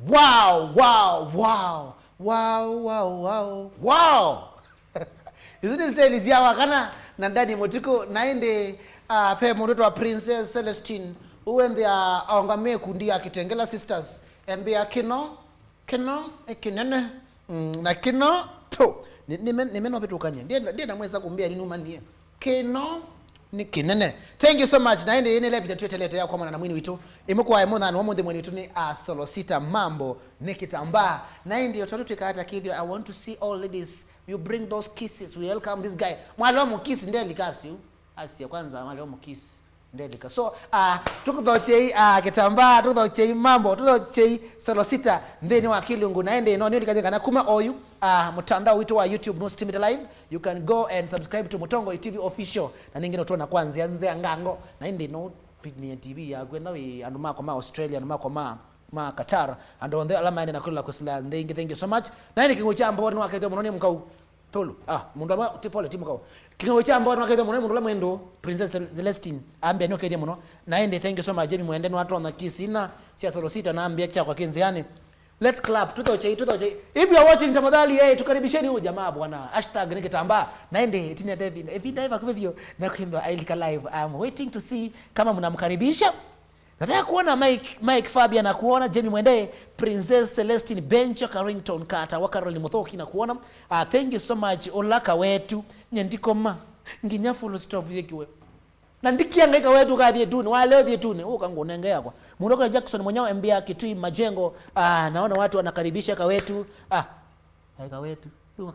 Wow. Isn't it Ziawa kana na ndani motiko naende pe mtoto wa Princess Celestine uende aongamie kundi ya Kitengela Sisters mbia kino kinene na kino to nimeno betu kanye ndiye namweza kumbia lini umanie kino ni kinene. Thank you so much. Naende yene lepi tutelete ya kwa mwana na mwini witu imekuwa emona na mwende mwini witu ni solo Sita mambo nikitamba naende yototo tukata kidyo. I want to see all ladies, you bring those kisses, we welcome this guy. Mwalomo kiss ndeli kasi asi ya kwanza mwalomo kiss ndeli kasi. So tukudhoche kitamba tukudhoche mambo tukudhoche solo Sita ndeni wa Kilungu naende no niyo likajenga na kuma oyu mtandao witu wa YouTube no stream it live. You can go and subscribe to Mutongo TV official na ningine utona kwanza nze ngango na indi no pigni TV ya kwenda we anduma kwa Australia anduma kwa Qatar and on the alama ina kula kusila ndingi. Thank you so much. Na ni kingo cha mbona wakati mnoni mkau tolo mundu ama tipole timu kao kingo cha mbona wakati mnoni mundu la mwendo Princess Celestine ambia no kede muno na indi. Thank you so much. Jemi muende no watu na kisina sia solo Sita na ambia cha kwa kenzi yani. Let's clap tutoche. If you are watching tafadhali tukaribisheni huyu jamaa bwana #nikitamba naende Tina David David kwa hivyo na kuimba Ailika live. I'm waiting to see kama mnamkaribisha. Nataka kuona Mike Fabian na kuona Jamie Mwende Princess Celestine Bencha Carrington Kata wakaroli Muthoki na kuona. Thank you so much Olaka wetu nyandikoma nginya full stop yekiwe na ndikiangaika wetu kadhi etuni wale odhi etuni ukangonengea kwa Mundoka Jackson mwenyewe mbia Kitui Majengo. Naona watu wanakaribisha kawetu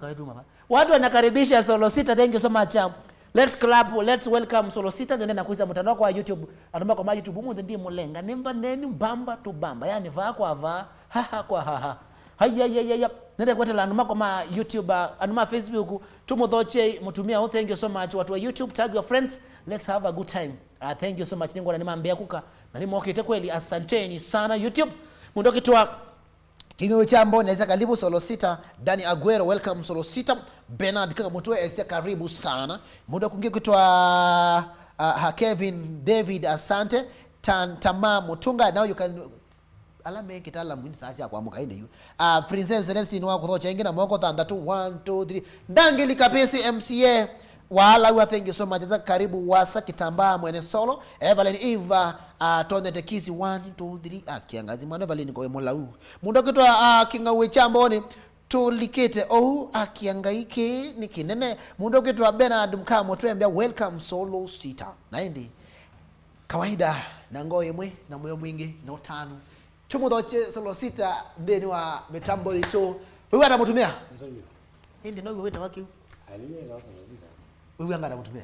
kawetu mama watu wanakaribisha solo Sita. Thank you so much. Let's clap, let's welcome solo Sita ndene na kuiza mtandao kwa YouTube anamba kwa YouTube mu ndi mulenga nemba neni bamba to bamba yani vaa kwa vaa haha kwa haha hayayaya nende kwa tala kwa YouTube anuma Facebook tumudhoche mutumia. Thank you so much watu wa YouTube, tag your friends, let's have a good time. Thank you so much ningo na nimambia kuka na nimokete kweli, asanteni sana YouTube. Mundoki toa kingo chambo naweza karibu solo Sita. Dani Aguero welcome solo Sita. Bernard kaka mtoe esia karibu sana. Muda kungi kutoa Kevin David asante Tama Mutunga. Now you can alame kitala mwini sasa ya kuamuka inde yu Princess Celestine wako thocha ingina mwako tandatu 1 2 3 ndangili kapesi MCA wala wa. Thank you so much. Karibu wasa kitambaa mwene solo Evelyn Eva tonde kisi 1 2 3 kiangazi mwana Evelyn kwa mola u mundo kitwa kingawe chamboni tulikete akiangaike ni kinene mundo kitwa Bernard Mkamo tuambia welcome solo Sita naende kawaida na ngoye mwe na moyo mwingi na utano tumudhoche solo Sita ndeni wa mitambo hicho wewe atamutumia hindi no wewe waki alime la solo Sita wewe anga atamutumia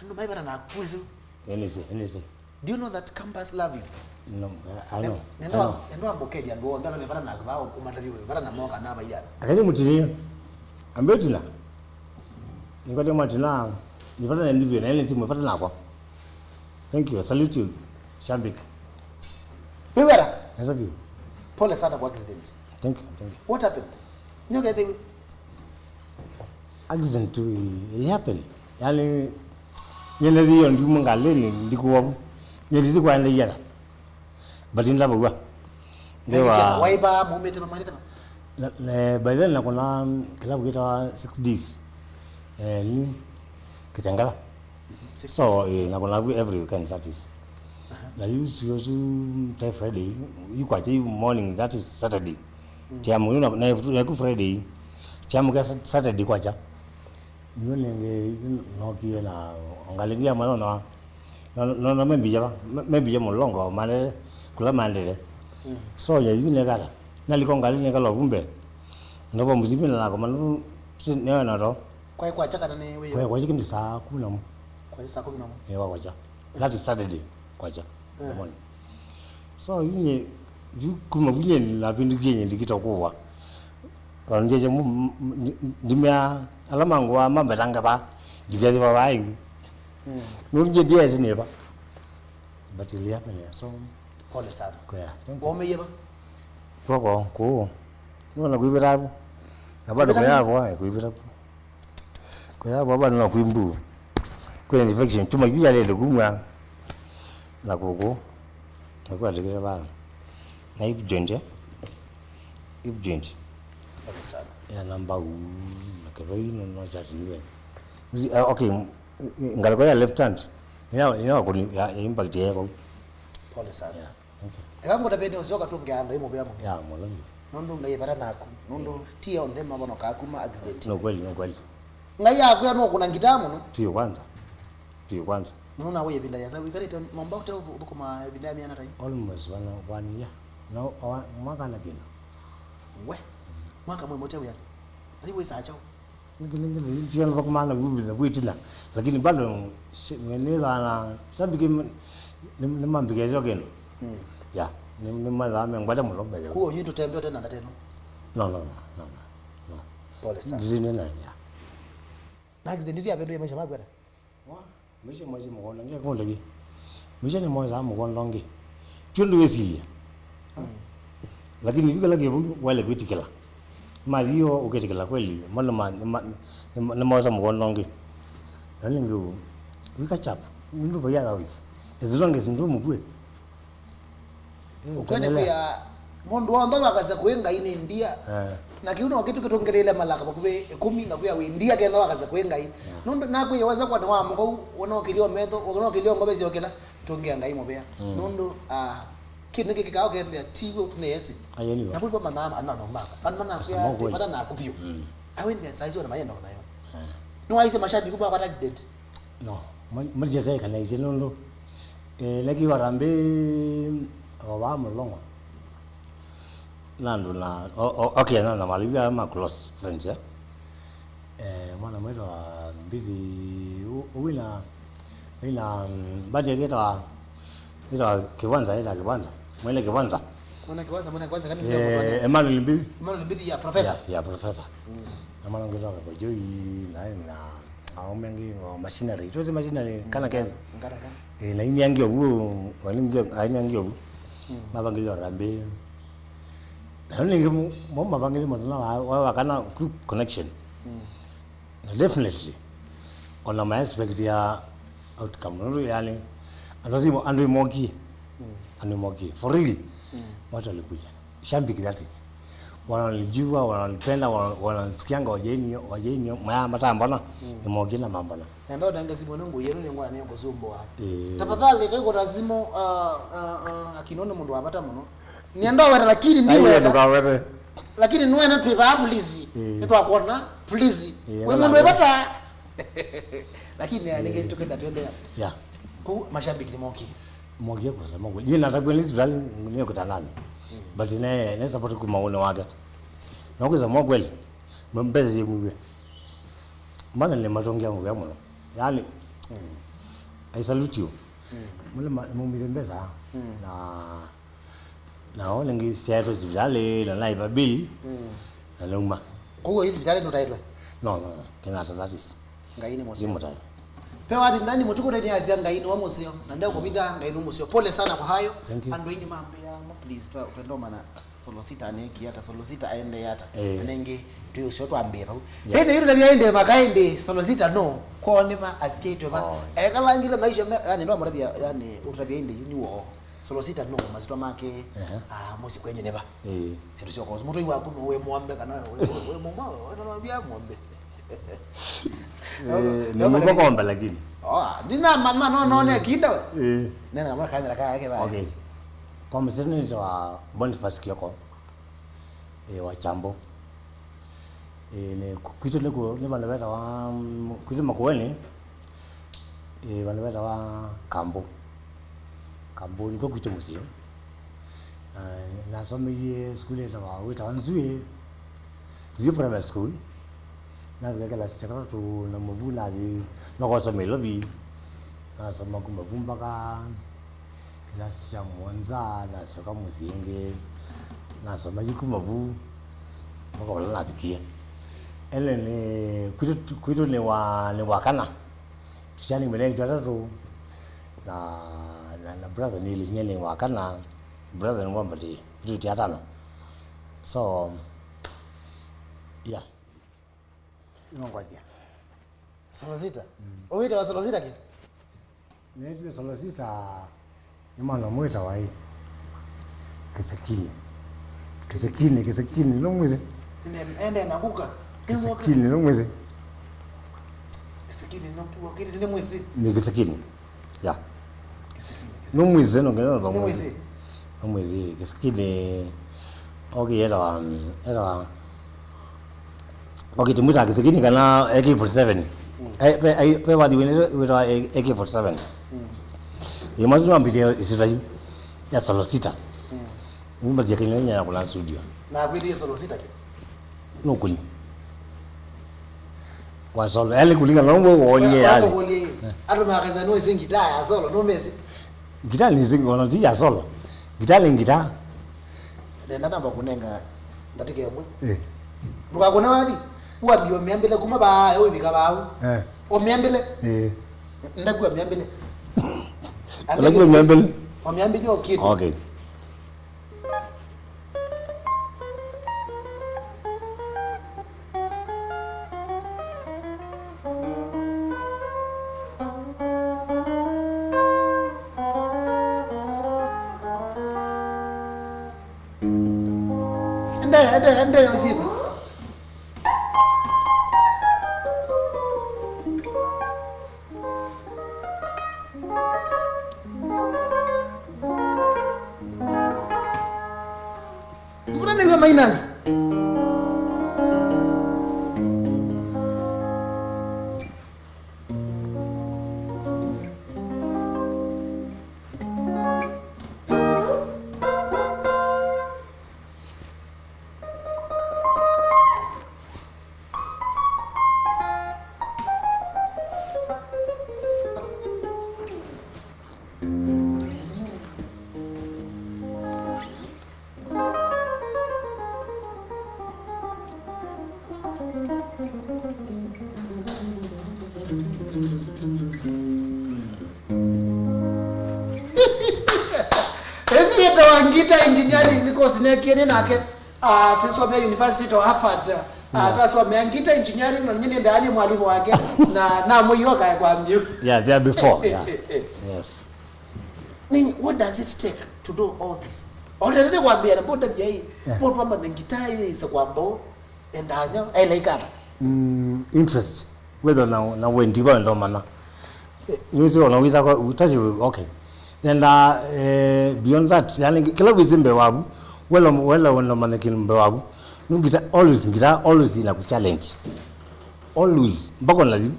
ando mai bana na kuwezo eneze. Do you know that campus love you? No, I know. Endo ambokeja ndo ngala mevara na kwa kumataliwe vara na moga na bayana akani mutinia ambetula nikote matina nipata na ndivyo na ile simu nipata na kwa. Thank you, salute you Shambik. Wewe Yes, you. Pole sana kwa accident. Thank you. What happened? Nyoga the accident it happened. Yani nyele dio ndi mungaleni ndikuwa nyele kwa ndiyara yara badinda bagwa dewa waiba mume tena mali tena le baden na kuna klabu kita 6 days ni Kitengela so na kuna every weekend that is la use to Friday you quite morning that is Saturday tiamu na ku Friday tiamu ka Saturday kwacha nolenge nokie na ngalingia mano no maybe mulongo mane kula mandele so ya yune kala naliko ngalinga kala kumbe nobo muzimi na ko manu ne na ro kwa chaka na wewe kwa chiki saa 10 kwa saa 10 ewa kwacha that is Saturday kwacha morning so yune kuma bunye na bindu genye ndikitokuwa kwa njeje ndimya alamangu wa mambetanga ba digezi ba bai nurje dia sini ba but ili hapa ni so pole sana kwa umeyeba ko nona kuibirabu na bado kwa hapo kuibirabu kwa hapo bado na kuimbu kwa infection tuma gija lele kumwa na koko na kwa digezi ba na hip joint hip joint ya namba nakadoi no chat niwe okay ngaliko ya left hand ina ko ya impact yako pole sana ekango tapeni usoka tungeanga imo bya ya molongi nondo ngayibara naku nondo tia on them mabono kakuma accident no kweli ngaya ku ya no kuna ngitamo no pio kwanza nona we binda yasa wikarita ngomba kuta ukuma binda miana time almost 1 year no mwaka na kina we mwaka mwe motewe yani ali we sacho ngine ndio bakumana kubiza kuitila lakini bado ngeneza na sabiki ni mambikezo keno ya ni madame ngwada mulobe kuo yito tembea tena tena no pole sana zine na ya na accident ya bendo ya maisha magwada wa mishe mwezi mkono nge konde bi mishe ni mwanza mkono nge tundu wesilia lakini vikala kevu wale kwitikela mario uketikela kweli malama ni mwanza mkono nge nalingo wikachapu ndu vya dawis as long as ndu mkwe ukwene kwa mundu wandalo akaza kuenga ine ndia na kiuno wakitu kitongerele malaka bakube 10 na kuya windia kenda wakaza kuenga ine nondo nako yawaza kwa nwa mko wono kilio meto wono kilio ngobe ziokela tongea ngai mobea nondo kinu kikao kende tigo tuneyesi ayeni na kulwa manama anano maka anmana kwa bada na kupio awende saizo na mayendo kwa hiyo no aise mashabiki kwa accident no manje sai kana ise nondo laki warambe oba mulongo nando na okay na malibia ma close friends ya mwana mwetu mbili uwina baada ya ita kiwanza mwele kiwanza mwana kiwanza kani ndio mwanzo Emmanuel Mbidi ya professor na mwana ngiro kwa joi na au mengi machinery tuzi machinery kana ngara na inyangi obu walingi obu mabangilo rambe nalingi mo mabangilo mazuna wa kana connection definitely on my aspect ya outcome yani anazimo andwe moki for real watu walikuja shambiki that is wanalijua wanalipenda wanasikianga wajenio matambana ni moki na mambana ndo danga sibono nguyero ni ngwana nengo zumbo tafadhali kaiko lazimo akinone mundu wapata muno nienda wera lakini niwe lakini niwe na twiba please nitwakona please we mundu wapata lakini ninge tukenda twende ya ku mashabiki ni moki kwa sababu yeye nataka ni vile ni kutanana but ne support ku maone wake na kuza mogweli mbezi mwe maana ni matongea mwe muno yani I salute you mule mumizembeza na ole ngi seto zivale na live bill na luma kwa hizo vitale ndo taitwa no kina tazatis ngaini mosio mutale pewa ndani mutuko ndani azia ngaini wa mosio na ndio komida ngaini mosio pole sana kwa hayo andweni mambo ya please twendo mana solo sita neki hata solo sita aende hata nenge tu sio tuambie pa hende yule ndio aende makaende solo sita no kwa never astate ba ekalangile maisha yani ndo amara yani utabia ende uniwo solo sita no mazito make mosi kwenye neba sio sio kwa mtu iwa kuno we muambe kana we mama ndo bia muambe ni mbokomba lakini nina mama no ne kinda nena mara kamera kaya yake ba okay kwa msini wa Boniface Kioko wa Chambo ne kwito ne bana beta wa kwito makueni bana beta wa Kambo niko kwito musio na somi skule za wa wita wanzue zio primary school na vile sekara tu na mvula di na kwa somi lobi na soma kumba ka klasi ya mwanza na soka muzinge na soma jikumavu mako la bikia ele ne kwito ne wakana tushani mbele tutatu na brother ni linyele wakana brother ngomba di tuti atano so yeah ngwatia solo sita oita wa solo sita ki ne solo sita ni mwana mwita wa hii Kisekine no mwezi. Ende nakuka. Kisekine no mwezi. Kisekine no kiwa kile ni mwezi. Ni kisekine. Ya. No mwezi no ngena ba mwezi. No mwezi kisekine. Okay era. Okay tumuta kisekine kana AK47. Pe wadi wira AK47. Imazima mbite isirai. Ya solo Sita. Mumba zia Kenya ya kula studio. Na kweli solo Sita ke. No kuli. Wa solo ele kulinga longo wonye yale. Ado makaza no isingi ta ya solo no mezi. Gita ni zingi ono ti ya solo. Gita lingita. Nenda namba kunenga ndatike yamwe. Muka kuna wadi. Uambi omiambele kuma ba ewe bika bawo. Omiambele. Ndakuwa miambele. Ndakuwa miambele. Omiambele okid. Okay. Ende usiku. Mbona ni minus? Ngita engineering course nekene nake tusomea university to Harvard twasomea ngita engineering na nyine ndani mwalimu wake na moyoka kwa mjio. Yeah, there before. Yeah. Yes. What does it take to do all this? All does it kwambia na boda bia boda kwamba ngita ile isa kwambo endanya like interest whether na wendi ba ndo mana. Yuzo na witha ko utaji okay. And beyond that, yani kila wizimbe wabu, wala manekini mbe wabu, ngita always ina ku challenge. Always. Mbako lazima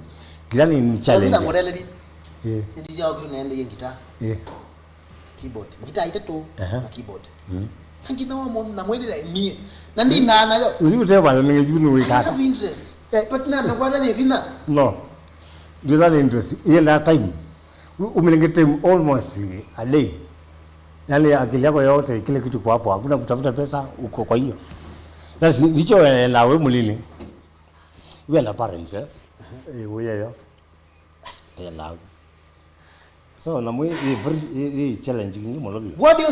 ngita ni challenge. Sina modele bi. Ndizi au vile naende ngita. Keyboard. Ngita itato na keyboard. Ngita wa na mwende la mie. Na ndi na yo. Uzibu ba ninge jibu we ka. I have interest. But na mekwana ni vina. No. Ngita interest. Ile time. Umilingete almost a day. Yale akili yako yote kile kitu kwa hapo hakuna kutafuta pesa uko kwa hiyo. That's ndicho la wewe mulini. We are parents we are la. So na mwe very challenging mo lobi. What do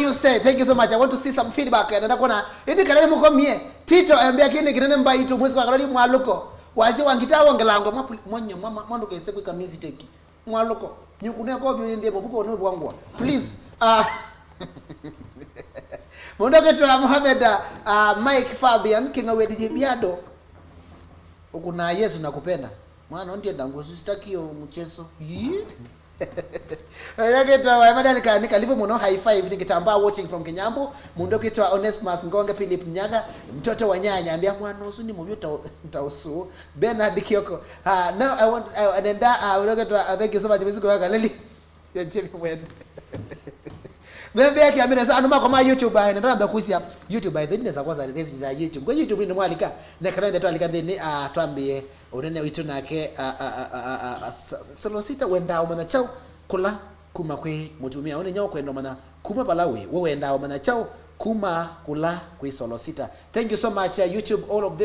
you say? Thank you so much. I want to see some feedback. Na kuona idi kalele mko mie. Tito ambia kile kinene mbai tu mwezi kwa kalali mwaluko. Wazi wangita wangelango mwanyo mama mwanduke sekwe kamizi teki. Mwaloko nyukune ko byo ndiye bobuko no bwangwa please Mondoke tu Mohamed Mike Fabian kinga we DJ Biado ukuna Yesu nakupenda mwana ndiye dangu sitakio mchezo Mondoke tu Madalika nikalivo muno high five nikitambaa watching from Kinyambo Mondoke tu Onesmus Ngonga Philip Nyaga mtoto wa nyanya ambia mwana usu ni mubyo tausu Bernard Kioko now I want and then Mondoke tu thank you so much misigo yaka leli ya chemi wend Bembe yake amina sana noma kwa YouTube na ndamba kusia YouTube by the way za kwanza release za YouTube kwa YouTube ni mwalika na kana ndio alika then twambie unene witu nake solo Sita wenda umana chao kula kuma kwe mutumia one nyao kwenda mana kuma balawe wewe wenda umana chao kuma kula kwe solo Sita. Thank you so much YouTube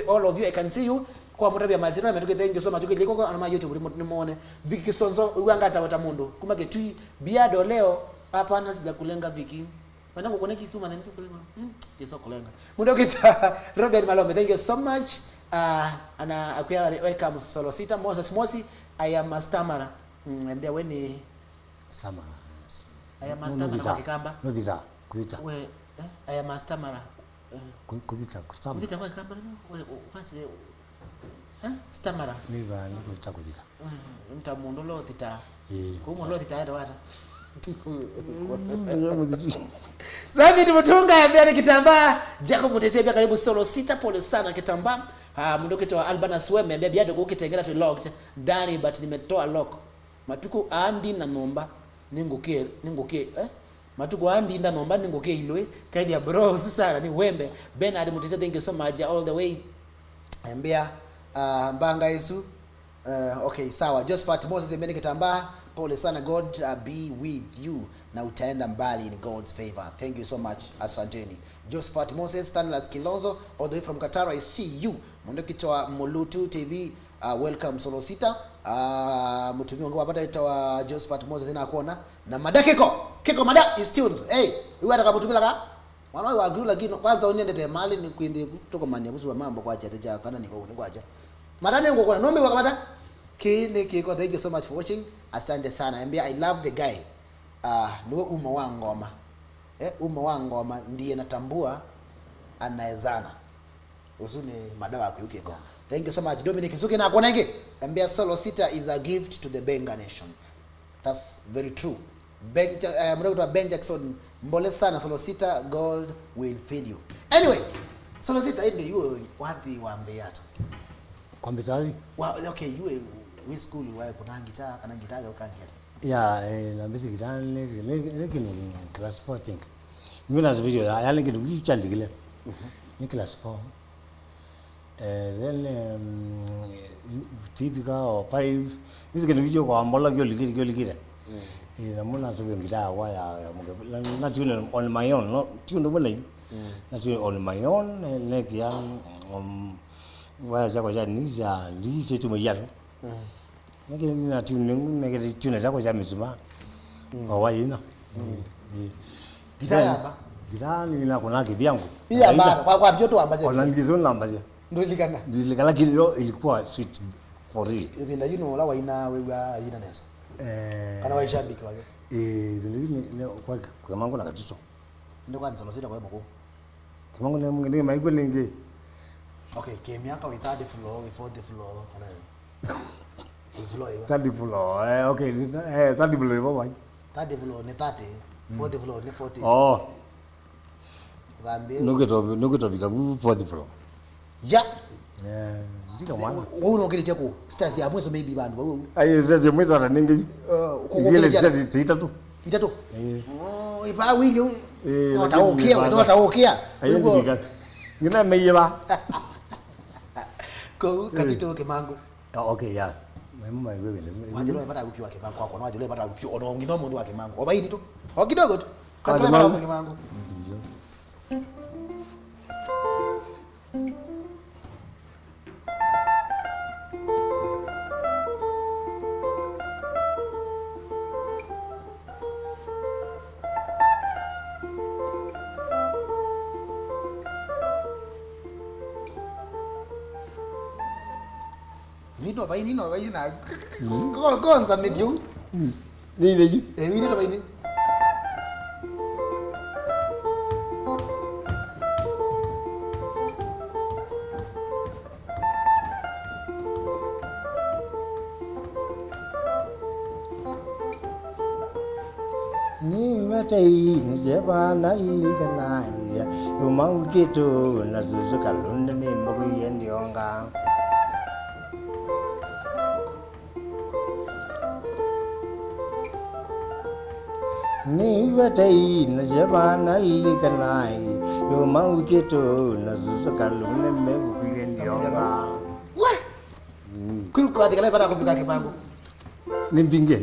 all of you I can see you kwa mutabia mazira metuke thank you so much ukiliko kwa ama YouTube nimuone Viki Sonzo uangata watamundu kuma ketui Biado leo hapa na sija kulenga Viki wanangu kone kisuma na nitukulenga yeso kulenga Mondoke tu Robert Malombe thank you so much ana akuya welcome solo Sita Moses Mosi I am a stammerer ambia we ni stammerer I am a stammerer kwa Kikamba no dita kuita we aya mastamara kuzita kuzita kwa kamba upanze stamara ni bani kuzita mtamundo lo tita kumo lo tita wata Zavi tumutunga ya mbele kitambaa Jacob Mutesi pia karibu solo Sita pole sana kitambaa mundu kitoa Albana Sweme mbia Biado kukitengera to locked ndani but nimetoa lock matuku andi na nomba ningukie matuku andi na nomba ningukie ilwe kaidi ya bro sana ni wembe Bernard Mutesi thank you so much all the way mbia mbanga Yesu okay sawa Josephat Moses mbele kitambaa pole sana God be with you na utaenda mbali in God's favor. Thank you so much asanteni. Josephat Moses Stanlas Kilonzo all the way from Qatar I see you. Mundo kitoa Mulutu TV welcome Solo Sita. Mutumi wangu wapata itawa Josephat Moses ina kuona na madakiko kiko mada is tuned. Hey, wewe ataka mutumila ka wanao wa agru lakini kwanza uniende mali ni kuindi kutoka mania kusuwa mambo kwa acha teja kana niko ni kwa acha. Madani ngo kuna nombe wakamata kile kiko thank you so much for watching. Asante sana. Ambia I love the guy. Niwe uma wa ngoma. Uma wa ngoma ndiye natambua anaezana. Usuni madawa kuyuke kwa. Thank you so much. Dominic Zuki na kuona nge. Ambia Solo Sita is a gift to the Benga nation. That's very true. Ben Jackson mbole sana Solo Sita God will feed you. Anyway, Solo Sita hivi yue wapi wa Mbeata? Kwa Mbezali? Okay, yue we school wae kuna gitaa kana gitaa au kangia. La basic gitaa ni class 4 I think. Mimi video ya lingi ni child gile. Ni class 4. Then typical or 5 music video kwa mbola gyo ligire. Na muna so gitaa wa ya na tune on my own no tune wala. Na tune on my own ne kia wa za kwa jani za ndize tumayalo. Nake nina tune zako za mizuma hawaina gitaa nina kuna kivyangu iya baba kwa mjoto ambaze ona ngizo nambaze ndilikana kilio ilikuwa sweet for real ibinda you know la waina wewa ina nesa kana waishabiki wake vile kwa kamangu na katito ndio kwa Solo Sita kwa mko kamangu na mwingine maiko lingi okay came yako with third floor with fourth floor kana third floor okay third floor baba third floor ni 30 fourth floor ni 40 oh gambe nuketo bika fourth floor ya ndika mwana wewe unokirite ku stairs ya mwezo maybe bandu wewe ayi sasa mwezo ataningi ile sasa titatu oh ipa wili wataokia wewe ngina meyeba ko katito kemangu okay yeah mama wewe wajiro ipata upi wake mangu kwako na wajiro ipata upi ono ngino mundu wake mangu obaini tu kidogo tu katala wake mangu Nino baini na gonza mediu ni leji wini na baini ni matai ni jeba na ikana ya umau gitu na suzuka lunde ni mbogi yendi onga ni matai ni jeba na ikana ya umau gitu na suzuka lunde ni mbogi yendi onga what kuruko atikale para kupika kipango nimbinge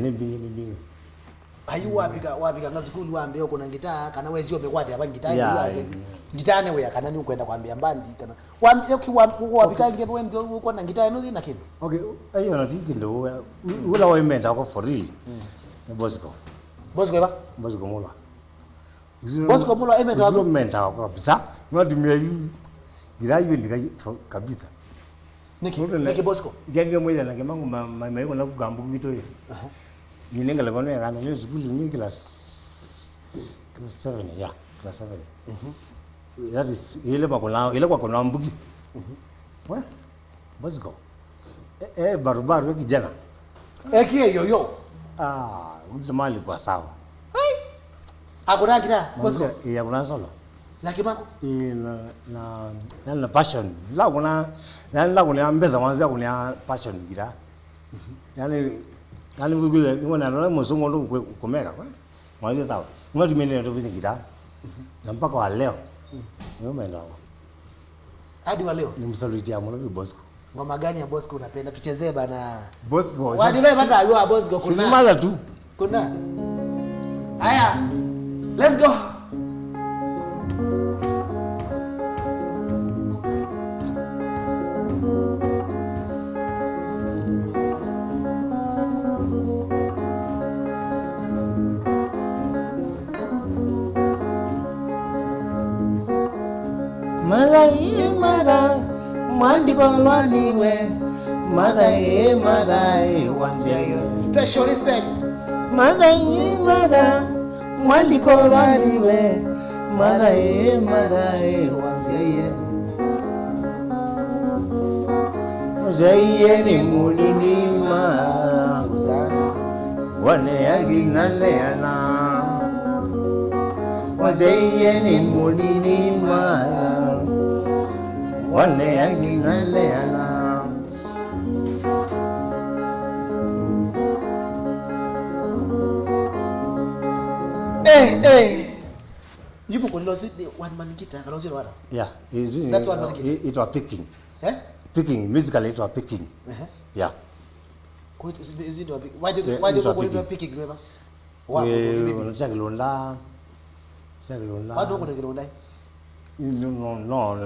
ayu wapika ngazikulu wambe uko na gitaa kana wezi obekwati hapa gitaa yaze gitaa ne we kana ni ukwenda kwambia mbandi kana wapika ngepo wembe uko na gitaa no na kitu okay ayo na tiki ndo ula wa imenda ko for real Bosco mola Bosco mola imenda ko imenda ko kabisa ngadi mimi gitaa hivi ndika kabisa niki Bosco jenge moja na kemangu mai ko na kugambu kitu hiyo ninenga lekone kana ni school ni class 7 ya class 7. That is ile kwa kuna mbugi. Wewe Bosco. Barubaru kijana. Kie yoyo. Mali kwa sawa. Hakuna kita Bosco. Hakuna solo. Laki mako. Na passion. La kuna mbeza mwanzo kuna passion gita. Yani vugule ngona na mosongo ndo kumera kwa. Mwanzo sawa. Ngoti mimi ndio vizuri gita. Na mpaka wa leo. Umeenda hapo. Hadi wa leo. Ni msalutia mwana Bosco. Ngoma gani ya Bosco unapenda? Tuchezee bana. Bosco. Wajile bata ayua Bosco kuna. Simala tu. Kuna. Haya. Let's go. Mara mwandi kwa mwaniwe mara wanzia yo Special respect. mara mwandi kwa mwaniwe mara wanzia yo Mzee ni mulinima Suzana. wane aginaleana Mzee ni mulinima wane aginaleana Yupo kulilozi one man guitar kalozi wala. Yeah, That's one man guitar. It was picking. Eh? Picking musically it was picking. Yeah. Is it why do you go picking remember? Shagilonda. Why do you go No,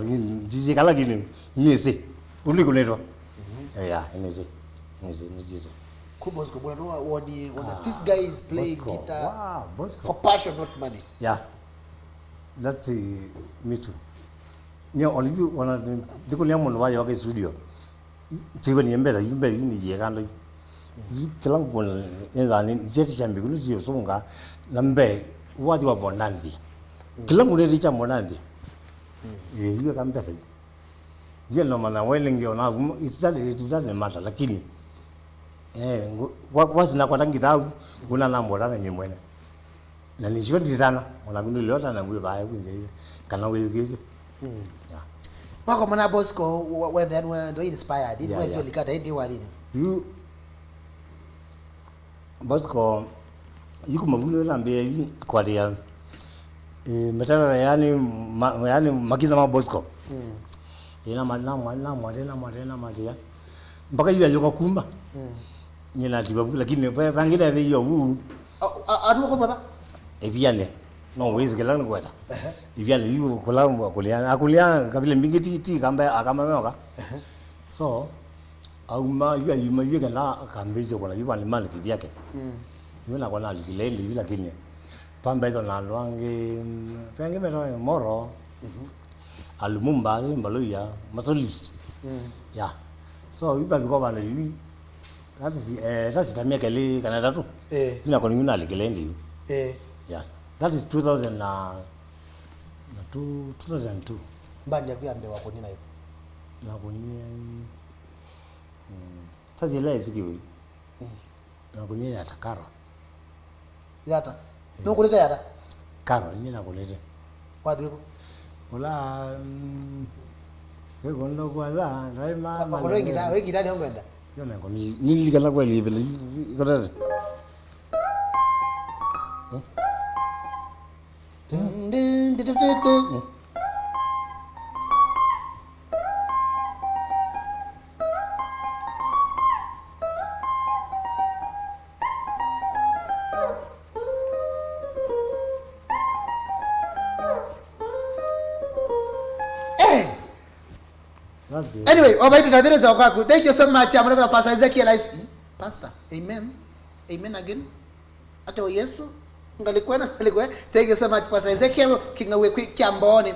DJ kala gini. Nisi. Uli kuleto. Yeah, nisi. Bosco, this guy is playing Bosco. guitar Wow, Bosco. for passion, not money. Yeah. That's me too. Nyo only wana diko nyamo no wayo ke studio. Tiwe ni mbeza yimbe ni yekanda. Kila ngona ngani jesi chambi kulu sio songa lambe wadi wa bonandi. Kila ngone richa bonandi. Yule kambesa. Je no mana welingi ona itizali mata lakini wasina kwa tangitau kuna nambora na nyemwene. Na nisho dizana ona kundu lota na ngwe bae kunje kana we ugeze. Yeah. Wako mwana Bosco when they inspired it was your likata ndi wali. You Bosco yiku mabuno lambe kwa dia metana yani makiza ma Bosco. Ina madia mpaka yeye yuko kumba. Nyina tibabu lakini pangine hiyo Atu ko baba. Eviane no wezi kila ngweta eviane yu kula akulia kabile mbingi ti kamba akamanoka so auma yu kala kambezo kola yu alimani kivyake yuna kona likileli lakini pamba ito na lwange penge mero moro alumumba mbaloya masolis ya so iba biko bana yu that's tamia kali kanada tu ina koni yuna likelendi yeah, that is 2002. Mbani ya kuyambe wako nina hiyo. Na kunia sasa ile zikiwe. Na kunia ya takaro. Yata. No kuleta yata. Karo ni na kuleta. Watu yuko. Ola wewe kwa la raima Kwa wewe gita ni ngwenda. Yona kwa ni kana kwa ile ikotata. Anyway, thank you so much. I'm going to Pastor Ezekiel. Pastor, amen. Amen again. Ato Yesu. Ngalikuwa. Thank you so much Pastor Ezekiel. Kingawe Kiamboni.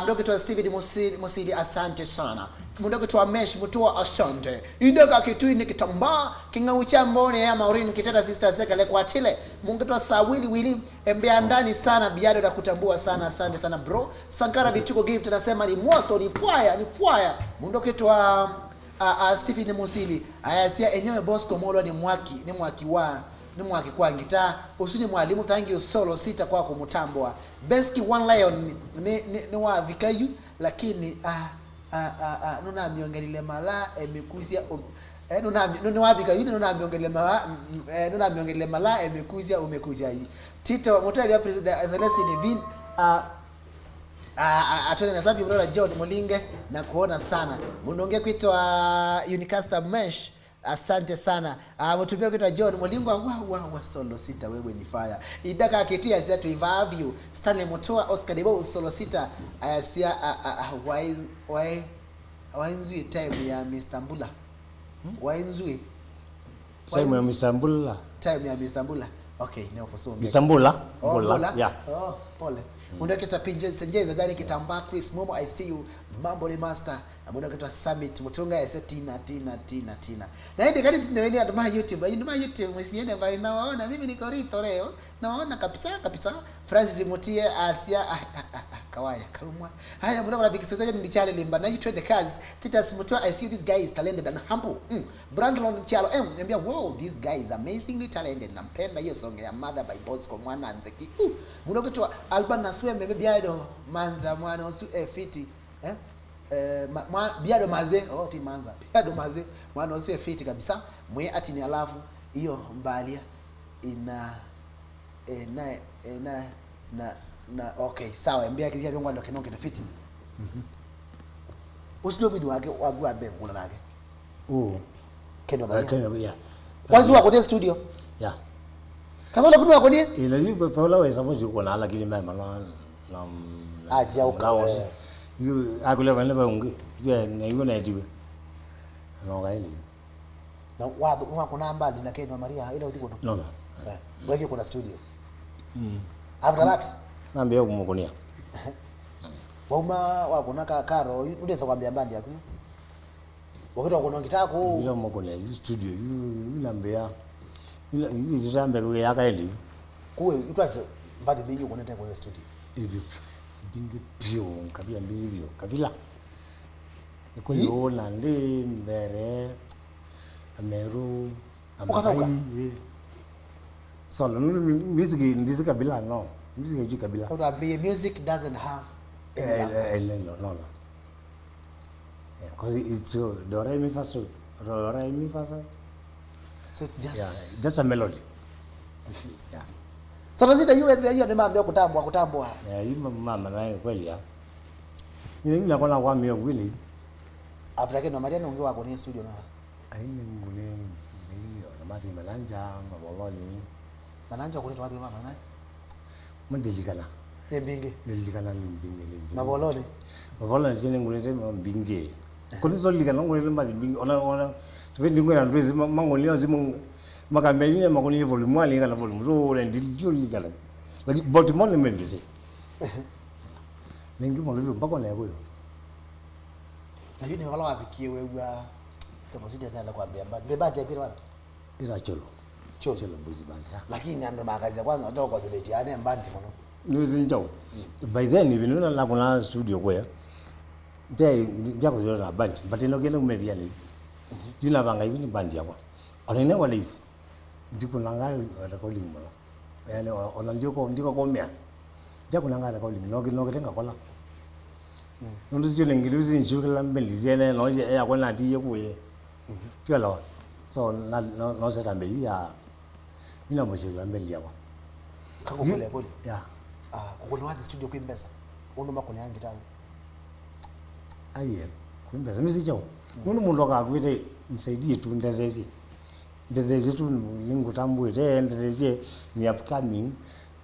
Mdogo tu Steven Musili, asante sana. mundoke twa mesh mutua asante idaka kitu ni kitamba kinga chambone ya maurini kitata sister sekale kwa chile mungetwa sawili wili embea ndani sana Biado na kutambua sana asante sana bro. Sankara Vituko gift anasema ni moto ni fire mundoke twa Stephen Musili ayasia enyewe Bosco Molo ni mwaki kwa ngita usini mwalimu. Thank you solo Sita kwa kumutambua Beski One Lion ni wa vikayu lakini nuna miongelele mala emekuzia nuna wabika yuni nuna miongelele mala emekuzia umekuzia hii Tito motavi ya president Celestine Vin atone na sabi mrora John Molinge na kuona sana munonge kuitwa Unicasta Mesh. Asante sana. Mtumia kuitwa John Molingo wa solo Sita wewe ni fire. Idaka kitia sia to have you. Stanley Motoa Oscar Debo solo Sita ayasia wainzui time ya Mr. Mbula. Wainzui time ya Mr. Mbula. Time ya Mr. Mbula. Okay, ndio kusoma. Mr. Mbula. Mbula. Yeah. Oh, pole. Munda kita pinje senjeza ndani kitamba Chris Momo I see you mambo ni master. Munda kita summit mutunga ya tina. Na hindi kani tindeweni aduma YouTube. Aduma YouTube msiende mbali na waona mimi niko rito leo. Na waona kabisa. Francis Mutie Asia kawaya kalumwa. Haya munda kuna bikisozaje ni chale limba na you trade the cars. Titus Mutua I see this guy is talented and humble. Brandon Chalo niambia wow this guy is amazingly talented. Nampenda hiyo song ya Mother by Bosco mwana Nzeki. Munda kitwa Alban Naswe mbebe Biado manza mwana osu fiti. Biado maze ti manza Biado maze mwana osu fiti kabisa mwe ati ni alafu hiyo mbalia ina na okay sawa mbia kilia vyongwa ndo kinonge fiti usilo bidu wake wagua be kuna nake Kenya baya kwanza wako ni studio kazola kuna wako ni ile lipo Paula wewe samoji uko na ala kilima na aje ukawa yu akule vale baungi ya na hiyo na diwe no gaili na wako na mbali na Kenya Maria ile udiko no wewe kuna studio after that naambia kumukonia wauma wako na karo unaweza kwambia bandi yako wakati wako na kitako ile mukonia hii studio hii naambia ile hizi zambe kwa yakaili kuwe utwaje mbadi bingi uko nenda kwa studio hivi bingi pio kabila mbili kabila iko yona ndi mbere ameru amai so music ndizi kabila no music kabila kwa music doesn't have no because it's do re mi fa so so it's just just a melody yeah. So Sita hiyo ni mambo ya kutambua. Hii mama naye kweli ya. Mimi nakuwa kwa mimi kweli. Afrika na Mariana ungewa kwenye studio na. Aini ngune hiyo na mati malanja maboloni. Malanja kule wapi mama nani? Mndilikana. Mbinge. Ndilikana mbinge. Maboloni. Maboloni zine ngune te mbinge. Kuni zolikana ngune le mati mbinge ona tuvendi ngwana ndwezi mangolio zimu makambeni makoni volume wali ngala volume ro le ndilio likala like but mon membese ningi mo livyo mpaka na yako na yuni wala wapikie wewe sema Sita ndio kwambia mbebati yako wala ila cholo buzi bana lakini ndo makazi ya kwanza ndio kwa zile tiane mbanti mono niwezi njao by then even na kuna studio kwa ndio njako zile na band but ino kile umevia ni yuna banga hivi ni band yako onene wala hizi ndiko nanga recording mala yani ona ndiko komea ndiko nanga recording no tenga kola ndo sio lengiluzi nshukela mbelizele no je ya kona ti yekuye twela so no se tambe ya ina mo shukela mbeli yawa kako kule ya kukuli wapi studio kuimbeza uno makoni yangi tayo aye kuimbeza mimi sijao uno mundu akakwite msaidie tu ndezezi tu ningo tambwe ndezezi ni upcoming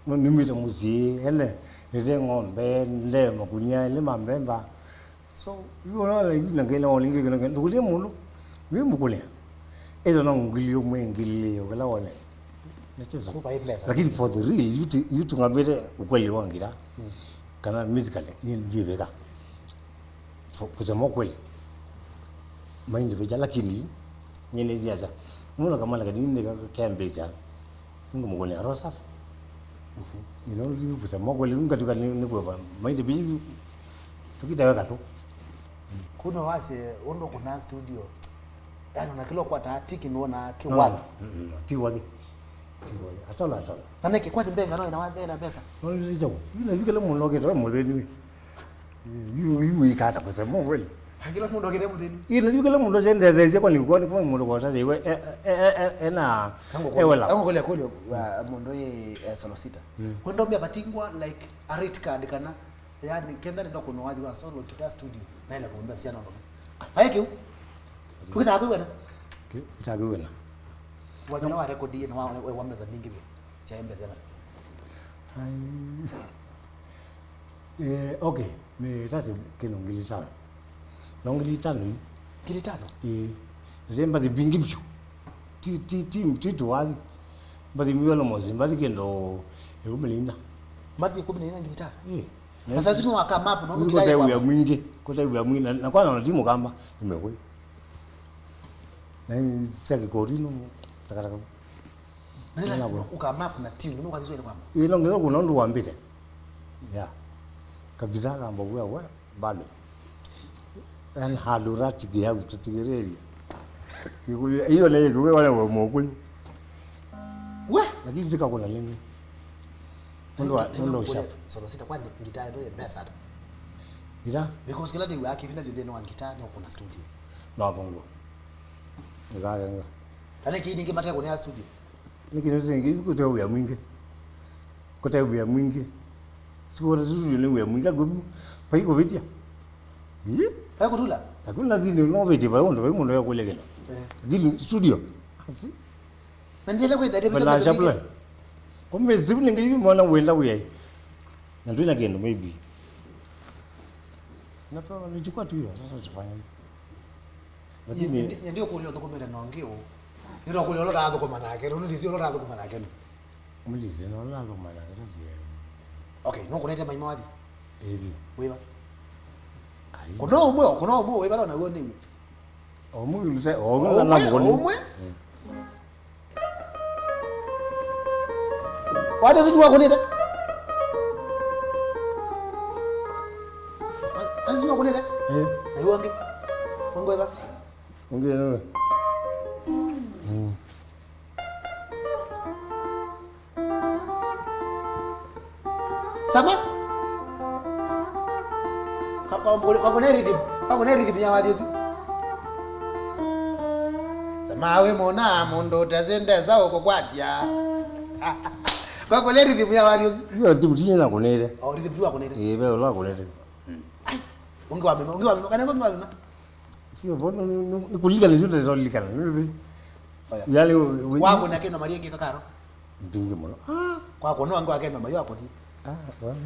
no nimita muzi hele nde ngombe nde makunya le mambemba so yona le ngela olingi ngela ndukule mulu ngimukule ezo no ngilio mwengilio kala wale nacheza lakini for the real you to ngabere ukweli wangira kana musically ni ndiveka kusema kweli mind vijana lakini nyene ziaza muna kama lakini ni kambeza ngo mugone rosa you know you kusa mogole ngatuka ni kwa mind vijana tukita wakato kuno wase ondo kuna studio yani na kilo kwa tatiki niona kiwani tiwani atola nane kwa mbenga no ina wadela pesa no zijo ile vikele muno ke to modeni yu ikata kwa sababu kweli hakilo mundo kile mudeni ile vikele mundo sende zeze kwa ni mundo kwa sasa iwe ena ewela kango kule kule mundo ye solo Sita kwendo mbia batingwa like a rate card kana yani kenda ndo kuno wadi wa solo kita studio na ile kumwambia siana ndo hayeki tukitagwena kitagwena wajana wa rekodi na wa meza mingi vile siaembe zema okay me sasa kino ngilitano nongilitano kilitano zemba de bingi bicho ti to wadi badi miwelo mozi badi kendo ekumelinda mati 14 ngilitano sasa sisi waka map no ngilitano kota ya mwingi na kwa na timu kamba nimekwe na sasa korino takataka nila ukamap na timu no kwazo ile kwamba ile ngeza kuna ndo wambite ya kabisa kamba wewe bado en halurati gya kutigereri hiyo leo wewe wale wa mokuli lakini zika kuna lengo ndo shap solo Sita kwa gitaa ndio best hata ila because kila day wake vile ndio no gitaa ndio kuna studio na bongo ngaya tani kidi ngimataka kuna studio lakini zingi kutoa ya mwingi kutoa ya mwingi sikuwa studio ni ya mwingi gubu pai ko vitia pai ko tula hakuna zini no vitia pai ndo ya kulegela gili studio mandele kwa dade bala chapla kumbe zibuni ngi mwana wela uye na ndio inagendo maybe na kwa nichukua tu hiyo sasa tufanye lakini ndio kulio dokumenta naongeo ndio kulio lo rado kwa manake ndio ndisi lo rado kwa manake umlize no rado kwa manake razi okay no kunete maimawadi hivi wewe kuna umwe wewe bana uone hivi omwe ulise omwe na ngoni omwe wado sijua kunete azijua kunete na wange ngweba ngene sama kwa rhythm ya wadi sama we mona mondo tazendeza uko kwatia kwa rhythm ya wadi hiyo rhythm na kunere rhythm ya kunere be ola kunere unge wa kana ngwa mema sio bono ni kulika ni zote zolika ni yale wako na keno Maria kikakaro mpinge mono kwa kono wangu akeno Maria wako ni bwana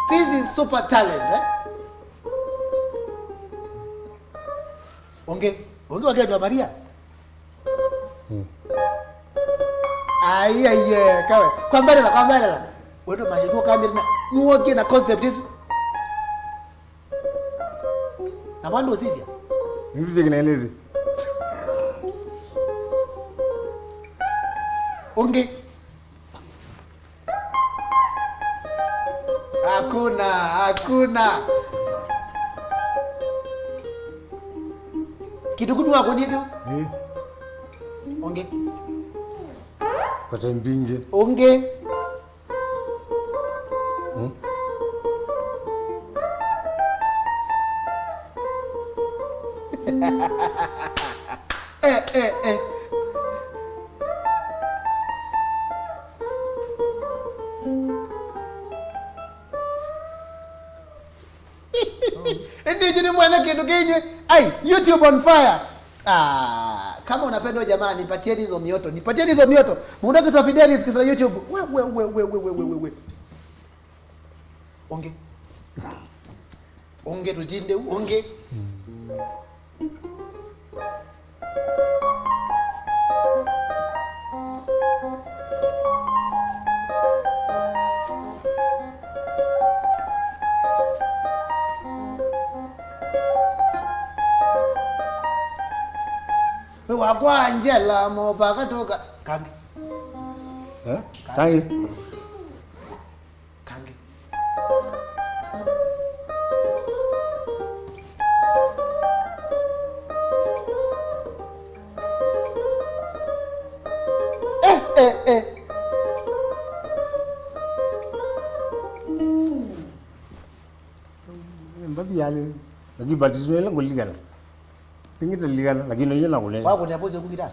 this is super talent onge wakeno Maria aiye kawe kwa mbele la wewe majidua kamera na nuoge na concept hizo na bando sisi hivi kinaeleze onge hakuna kidukudu wako ndio onge kwa tembinge onge ndio jini mwana kitu kenye YouTube on fire. Kama unapenda jamani, nipatieni hizo mioto. Muone kitu Fidelis kisa YouTube. We. Onge tujinde onge. Wakwa njela moba katoka kangi. Kangi. Kangi. Mbadi yale. Lagi batizo ile nguligala. Tingita ligala lagi no yela ngule. Wako ni apoze kukitana.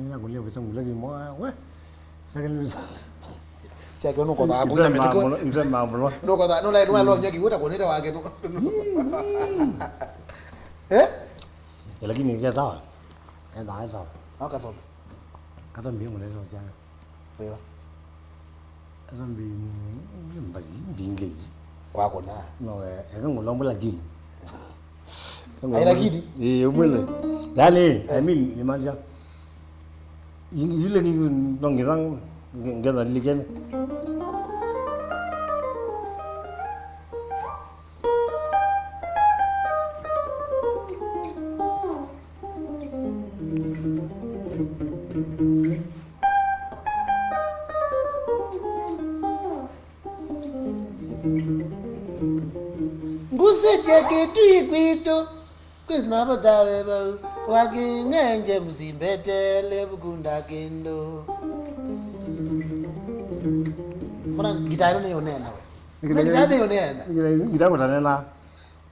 Na ngule besa ngule mo we. Sakale. Si akio no ko ba kuna metiko. Nze mambo. No ko ba no la no lo nyoki uta koneta wake no. Lakini ni sawa. Enda sawa. Akasoma. Kata mbi ngule so jana. Wewe. Azambi mbazi binge. Wako na. No eka ngulombo la gili. Aila gidi? Umwele. Yale, ni manja. Yule ni nongirang ngeda ligene. Nguse jeke tuikwito. Kwisnabo dawe ba wakingenje mzimbetele bukunda kendo. Mbona gitaro ne yonena we? Gitaro ne yonena. Gitaro tanena.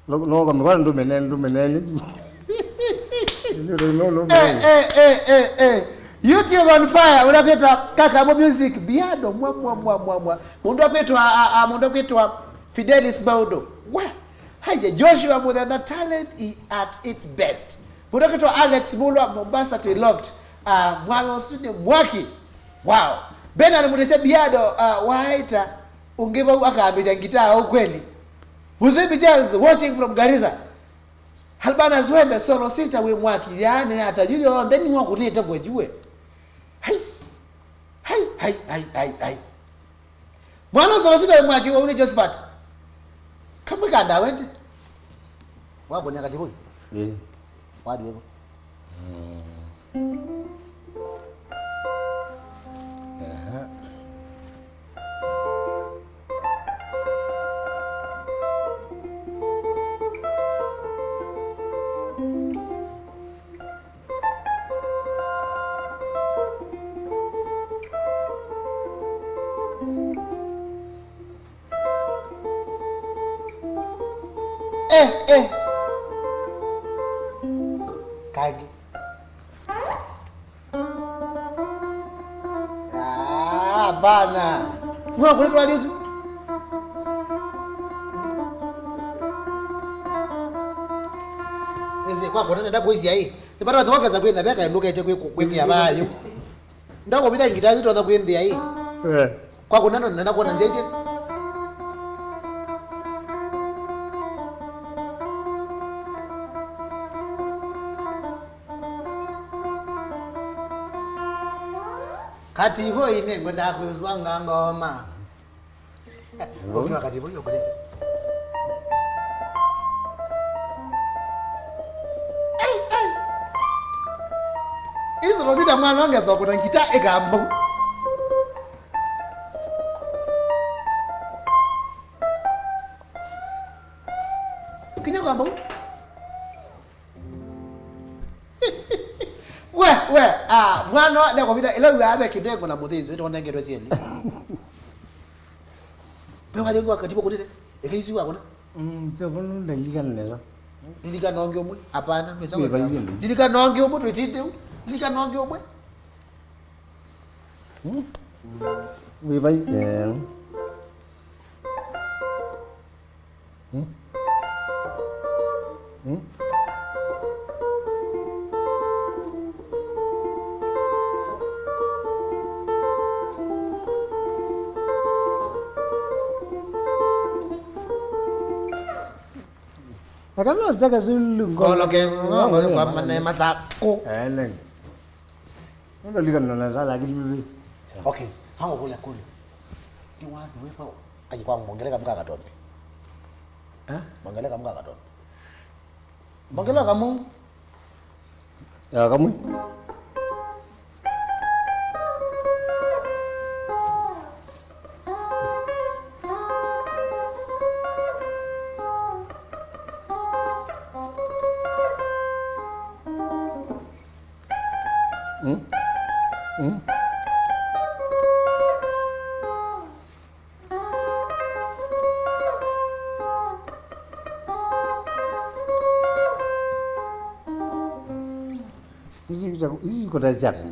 Lo kwa mwana ndo menene. YouTube on fire. Unapetwa kaka mo music Biado mwa. Mundu kwetwa Fidelis Baudo. Wa Haya Joshua Mutha, the talent is at its best. Mudoketo Alex Mulwa Mombasa to locked. Mwalo Sune Mwaki. Wow. Bernard Mudese Biado waita ungeba akaambia gitaa ukweli. Muzebi Charles watching from Garissa. Halbana Zwembe solo Sita we Mwaki. Yani hata yuyo then mwaku leta kujue. Hai. Mwalo solo Sita we Mwaki uni Josephat. Kama ganda wende. Wako ni akati boy. Wadi yego. Kagi. Bana. Mwa kulitwa hizi. Weze kwa kona nda kuizi hii. Nipata thoka za kwenda beka ndoka ite kweki ya bayo. Ndako bita ngitazi to kwenda hii. Kwa kona nenda kuona njeje. Katibo ine ngwenda kuzwa ngangoma. Ngoma katibo yo kuleta. Izo rozita mwana wangu za kuna ngita egambo. Kinya gambo. Mwana na kwa vida ilo yabe kidengo na mudhizo ito ndenge rwesieni. Bewa jengo akatibo kulile. Ekaizi wako na. Chabono ndalika neza. Dilika nonge omwe hapana mwesanga. Dilika nonge omwe twitite. Dilika nonge omwe. We vai Akano zaka zulu ngolo ke ngolo kwa mane matsako. Elen. Ndio likana sala kiluzi. Okay, hango kule kule. Ni wapi wewe ajikwa mongeleka mkaka topi. Mongeleka mkaka topi. Mongeleka kamu. Ya kamu. Hizi kota chati.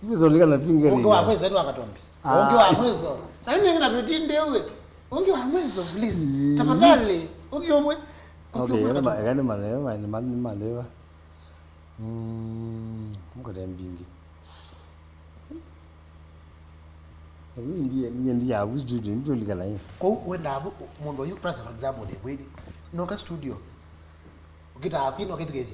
Hizo likana pinga. Unge wa mwezo ndo akatombi. Unge wa mwezo. Sasa mimi ngina tutinde wewe. Unge wa mwezo please. Tafadhali. Unge omwe. Okay, yana malewa. Mko dembingi. Ndiye avu studio ndio likana hii. Kwa wenda abu mundu yu press for example de kweli. Noka studio. Ukita akwino kitigeze.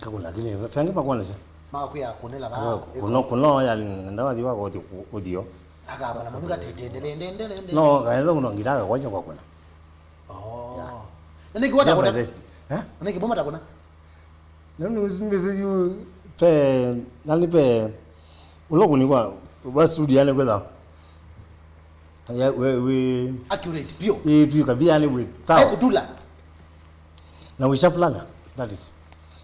Kakula kile fange pakwanza. Makuya kunela ba. Kuno ya ndawa diwa ko odio. Aga bana munuka tendele. No, kaenda kuno ngitaka kwacha kwa kuna. Oh. Nani kiwata kuna? Nani kiboma takuna? Nani usimeze yu pe nani pe ulokuni kwa ba studio yale kwenda. Ya we accurate pure. Pure kabisa ni with. Sawa. Kutula. Na we shapulana. That is.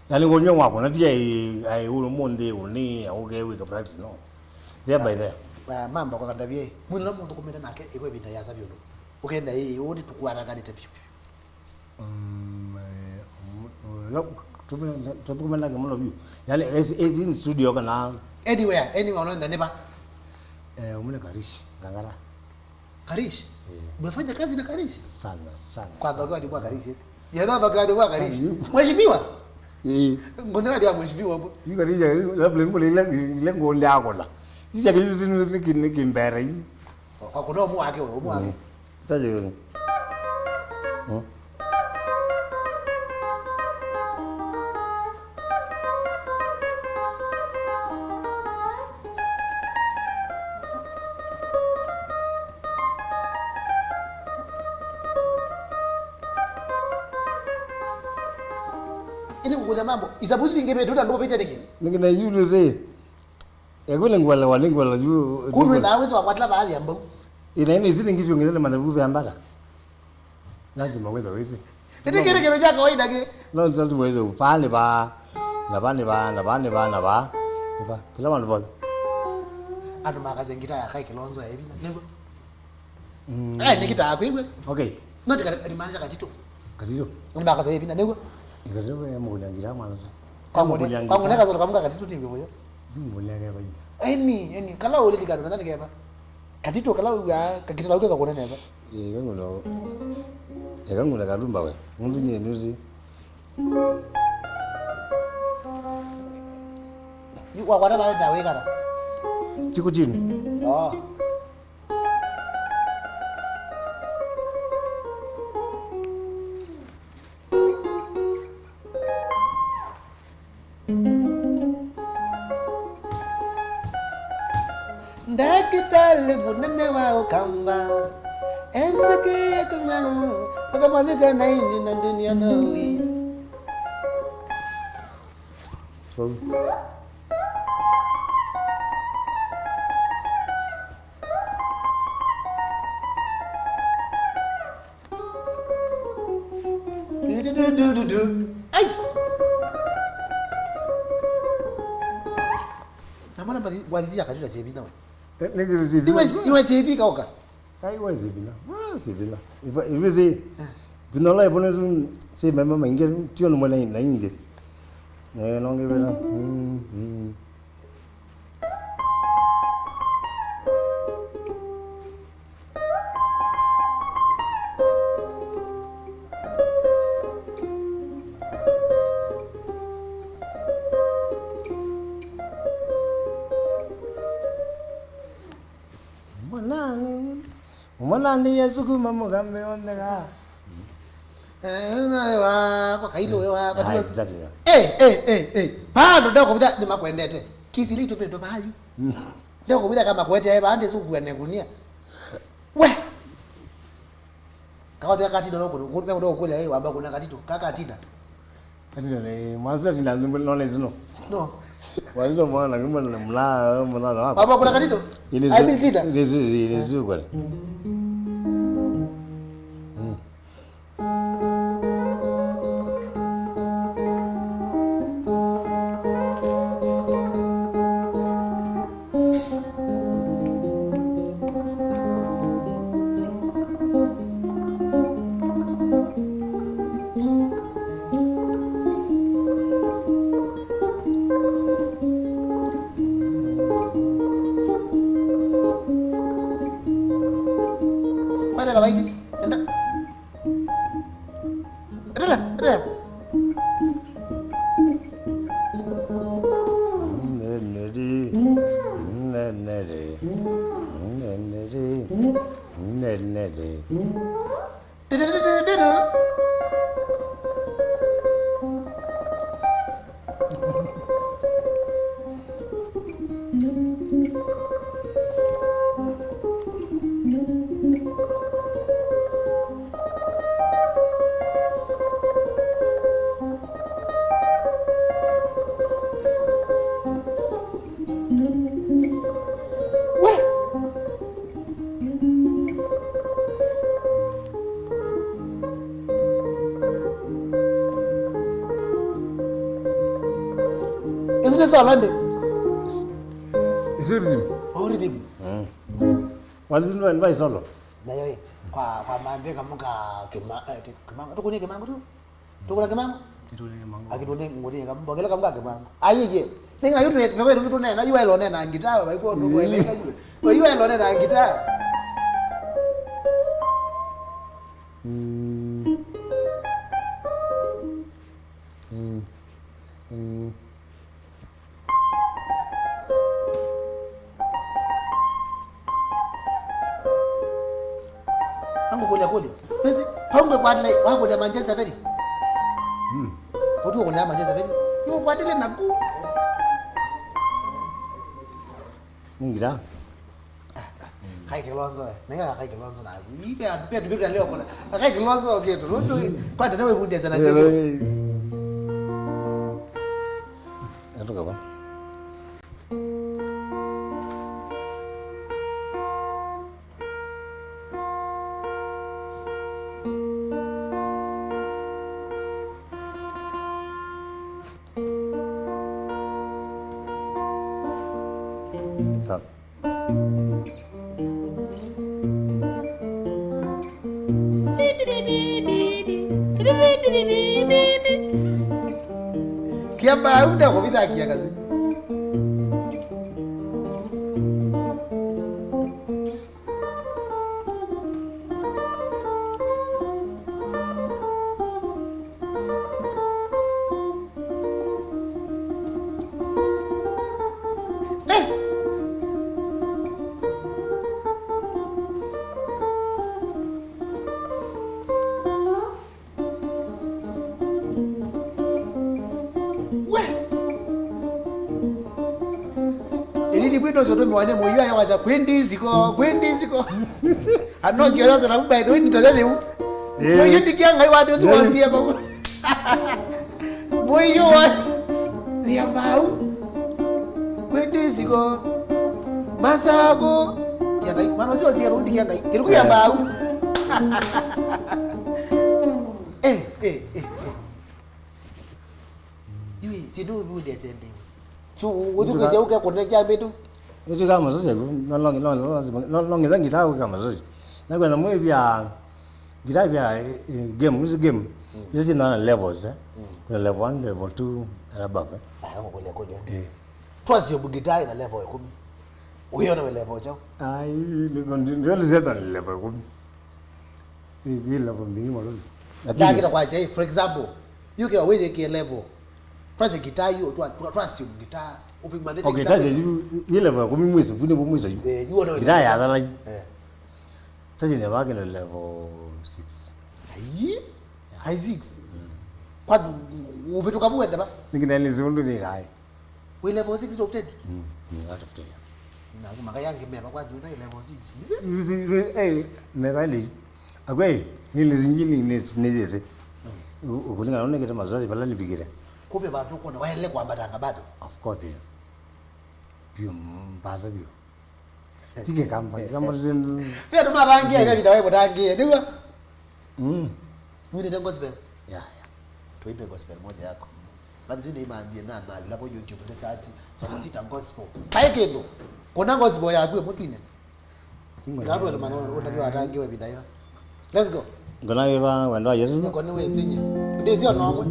Yani ngonyo wako na dia ai ulo monde uni okay we can practice no there by there mambo kwa kandavye mwini na muntu kumenda nake iko binda ya savyo no ukenda hii uri tukwara ngani tepi no tukumenda kama view yani is in studio kana anywhere on the neighbor umule Karish ngangara Karish umefanya kazi na Karish sana kwa ndogo alikuwa Karish ya ndogo alikuwa Karish mheshimiwa ngona dia mheshimiwa hapo hiyo Karish labda ile ngole yako la hiyo kitu ni kimbere kwa kuna mu wake taje ini kukuna mambo isabuzi ngebe tuta ndo pete niki ngina yulu ze yakule ngwala yu kumwe nawe zo kwatla baadhi ambo ina zile ngizo ngizele mandavu yambaka lazima wewe wezi ndio kile cha kawaida ke no ndio wewe pale ba kila mtu bote anu magaze ngita ya kai kilonzo ya hivi nego nikita akwigwe okay not kalimanisha katito anu magaze hivi nego ikazewe ya mulangira mwanzo kwangu neka zolo kamuka katito timbe boyo mulangira bayi eni kala uli likado nadhani kepa katito kala ya kakitala uke kakone neva ngula kalumba we mundu nye nuzi ni kwa kwata bale dawe kara chiko chini ndakitale munene wa ukamba enseke kana pakamazika na inji na dunia nawi ai namana bali wanzia katita sebi nawe iwe sebi kauka kai wezi bila ivizi binola ibonezu si mema mainge tio no mwana na inge nonge bela Mwanani Yesu kuma mugambe ondega wa kwa kailo wa kwa exactly bado ndako bida ni makwendete Kisili to pendo bayu. Ndio kubila kama kwete bande suku ene kunia. We. Kawa kati ndo kupe ndo kule yeye wamba kuna katito kakatina. Katito ne mazo tina no zino. No. Wazo mwana ngoma na mla wapo. Baba kuna katito? I mean tita. Ile kwa. Mana la baiki? Enda. Ada. Isn't it so London? Is it him? Hori bibi. What is no advice solo? Na yeye kwa maambe kama kema tukuni kema tu. Tukuna kema? Akitone ngori kama bogela kama kema. Ayiye. Ninga yutu ne yutu ne na yuelo ne na ngita ba iko ndo kwele kaji. Wa yuelo ne na ngita. Angu kulia kulia. Pesi, haunge kwa adile, wangu dia Manchester City. Kutu kuna Manchester City. Yo kwa adile na ku. Ngira. Kai Kilonzo. Nenga kai Kilonzo na. Ibe pia tupika leo kuna. Kai Kilonzo ketu. Roto kwa tena wewe bundia sana sio. Atoka ba. Sa. Kiamba unda kwa vida kia kazi. Elidi bwino kyoto mwane moyo ya waza kwendiziko. Anoki yoza na by the way nitazele u. Moyo ndikianga iwade usiwasia bako. Moyo wa ya bau. Kwendiziko. Masako. Ya ngai mano jo sia rundi kianga. Kiruku ya bau. Yui sidu bu de tende. So wudu kwa zauka kone jambe tu. Itu kama sasa no ngida ngita kama sasa. Na kwa mwe vya ngita vya game. This is not levels Kuna level 1, level 2 and above. Ngole kode. Twazi obugita ina level ya 10. Uyo na level chao. Ai ndio zeta level 10. Hii level minimum. Lakini kwa say for example, you can always get level. Twazi guitar you twazi guitar. Upigma the guitar. Okay, hii level 10 mwezi vune mwezi. You wanna guitar ya dala. Sasa ni wake na level 6. High 6. Kwa ubetoka mwenda ba? Ningine ni zundu ni hai. we level 6 of 10 out of 10 na kuma kayange meba kwa juu na level 6 mebali agwe nilizinjili nileze ukulinga naona kete mazoezi pala nipigire kumbe bantu kona waendelee kuambatanga bado of course pio mbaza pio tike kama zin pia tunabangia hivi vida wewe botangie ndio mwini ndio gospel yeah tuipe gospel moja yako bado ni imani na lapo YouTube ndio sati so Sita gospel kaikendo kona gospel yakwe mutine ngaro le mano unabyo atangiwe vida hiyo let's go ngona yeba wendo Yesu ngone wezinye ndezi onomwe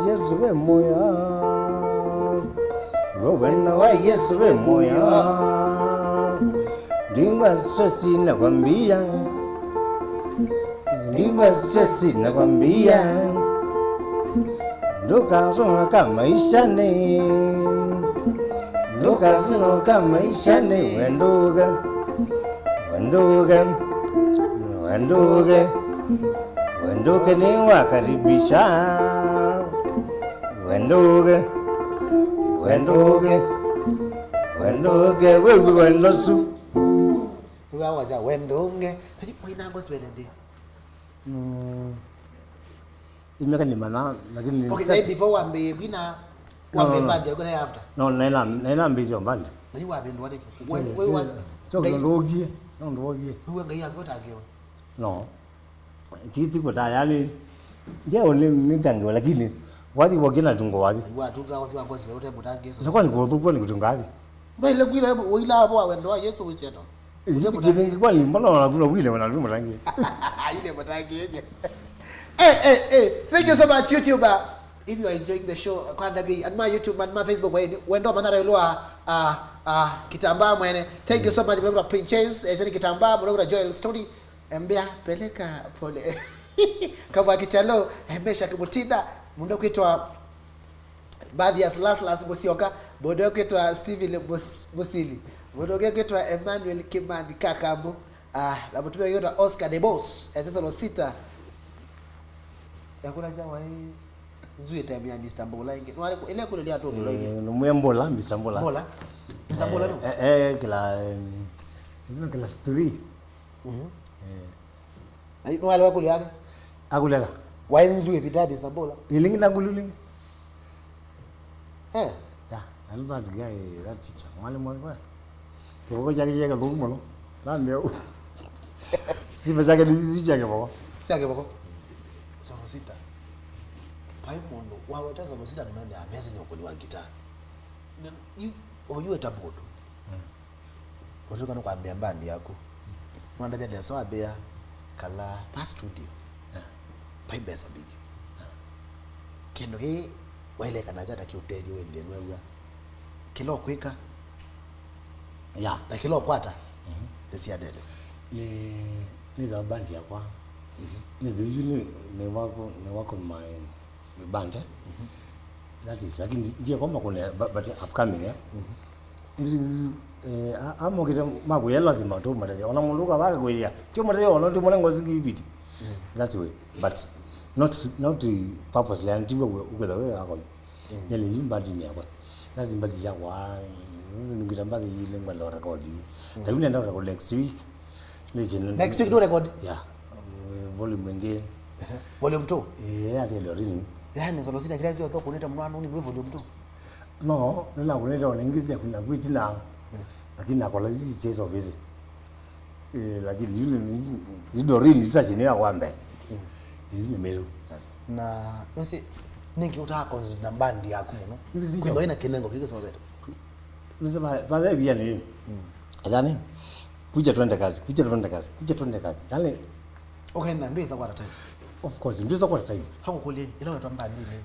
Yesu we moya Wena wa Yesu we moya Dinga stresi nakwambia Dinga stresi nakwambia Ndoka songa kama ishane Ndoka songa kama ishane Wendoga Wendoga Wendoga Wendoga ni wakaribisha Wendoge, Wendoge, Wendoge, wewe wendosu. Tuga waza Wendoge. Hadi kuina gospel ndi. Imeka ni mana lakini okay, right before wambe wina wambe bande uko na after. No, naina mbizo mbande. Mani wabe ndo wale. Wewe wa. Logie, no logie. Wewe ngai yako tagewa. No. Kiti kwa tayari. Je, ni tango lakini wadi wagina tungo wadi watuga watu wako sibe utembo tangeso sasa kwani kuvuka ni kutungali mbele kwile oila hapo wendo wa Yesu wicheto utembo tangeso kwani mbona wanakula wile wanaluma tangi ile mtangeje thank you so much YouTuber if you are enjoying the show kwanda bi and my YouTube and my Facebook wendo manara ilwa kitambaa mwene thank you so much kwa princess ezeni kitambaa mdogo Joel story mbea peleka pole kama kichalo mbesha kimutinda mundo kwitwa baadhi ya Slaslas Bosioka bodo kwitwa Civil Bosili bodo kwitwa Emmanuel Kimani Kakambo na mtu mwingine Oscar de Boss sasa lo Sita yakula jawa hii nzuri time ya Mr. Mbola inge wale ile kule dia toke loige no mwembola Mr. Mbola Mr. Mbola no kila hizo kila 3 ai no wale wakuli yake akuleta waenzu epita Mr. Mbola ilingi na gululingi ya alza diga that teacher mwalimu alikuwa kwa jage yake bugu no na ndio si bazaga ni jage boko siage boko so Sita pai mondo wawe tazo Sita nimende ameze ni okoli wa gitaa you oyue tabodo otoka no kwambia mbandi yako mwanda bia sawa bia kala pa studio pai besa big kendo ke wale kana jata kiuteli wende nwewa kilo kweka ya na kilo kwata desia dede ni za bandi ya kwa ni usually ni wako my band that is lakini ndio kama kuna but upcoming amo kita magu ya lazima to mataje ona munduka baka kwelya tio mataje ona to mwana ngozi kibiti that's way but not purposely and tiwe ukela wewe akho yele yimba dini yakwa lazima dijakwa ngitamba ile ngwa record tayi nenda record next week next week do record yeah volume ngine volume 2 ate lo rini yani zolo Sita kila zio to kuneta mwana ni volume 2 no nila kuneta onengizia kuna kwiti na lakini nakola hizi chezo hizi lakini yule ni dorini zisachenera kwambe hizi melo na nasi ningi utaka na bandi yako muno kwendo ina kinengo kike sawa beto nisema pale bia ni yani kuja twende kazi yani okay na ndio za kwa time of course ndio za kwa time hakukuli ile watu mbandi ile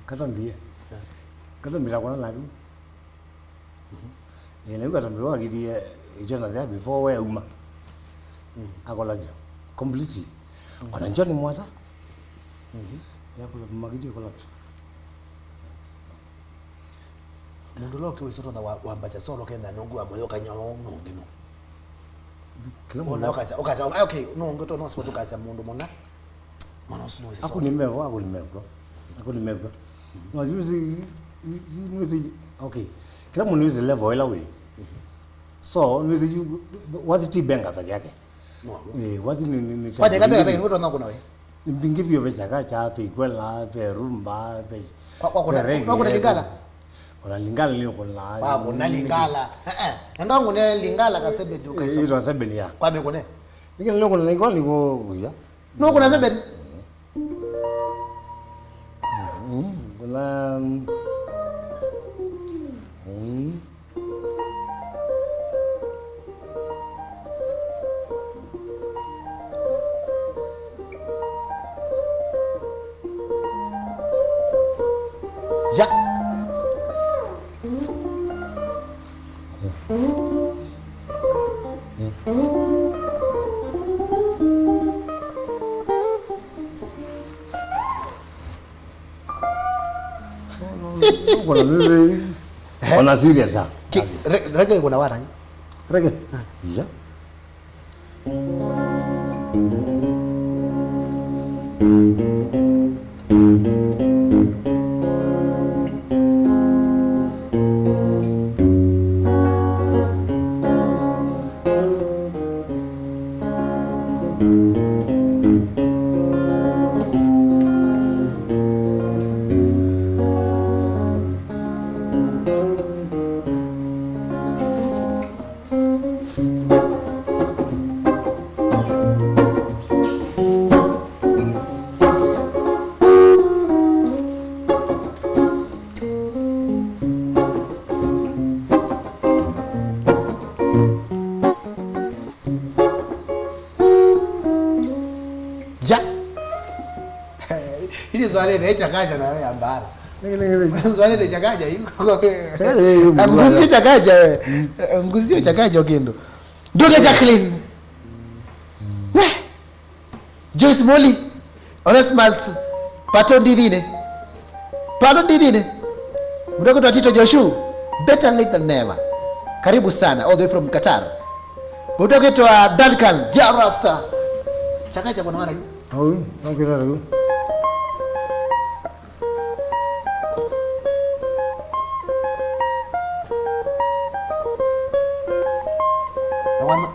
katambia kwa nani ene ukatambiwa kiti ijana there before we uma akola completely ona njoni mwaza ya kula magidi kula mundu loke wisoto na wambaja solo kenda nungu amoyo kanyawo ngino ona okaza okay no ngoto no sport okaza mundu mona mana usino wese ako nimeva majuzi okay kila mundu is level ila we so nizi what the benga peke yake what ni pade kabe kabe ngoto na kuna we mbingi byo bejaga cha pe kwela pe rumba pe kwa kuna lingala ona lingala lio kuna ba kuna lingala ndongo ne lingala kasebe duka hizo iro sebe ya kwa be kone ingine lio kuna lingala liko ya no kuna sebe kuna ya kuna nini ona serious ah reggae kuna wata reggae ya Ini swali ni chakaja na wewe ambara. Ningine Swali ni chakaja iko. Nguzi chakaja wewe. Nguzi chakaja kendo. Ndoga Jacqueline. Joyce Molly. Onesmus Paton Didine. Mdogo wa Tito Joshua. Better late than never. Karibu sana all the way from Qatar. Mdogo wa Duncan Jarasta. Chakaja kuna wana hiyo. Naongea leo.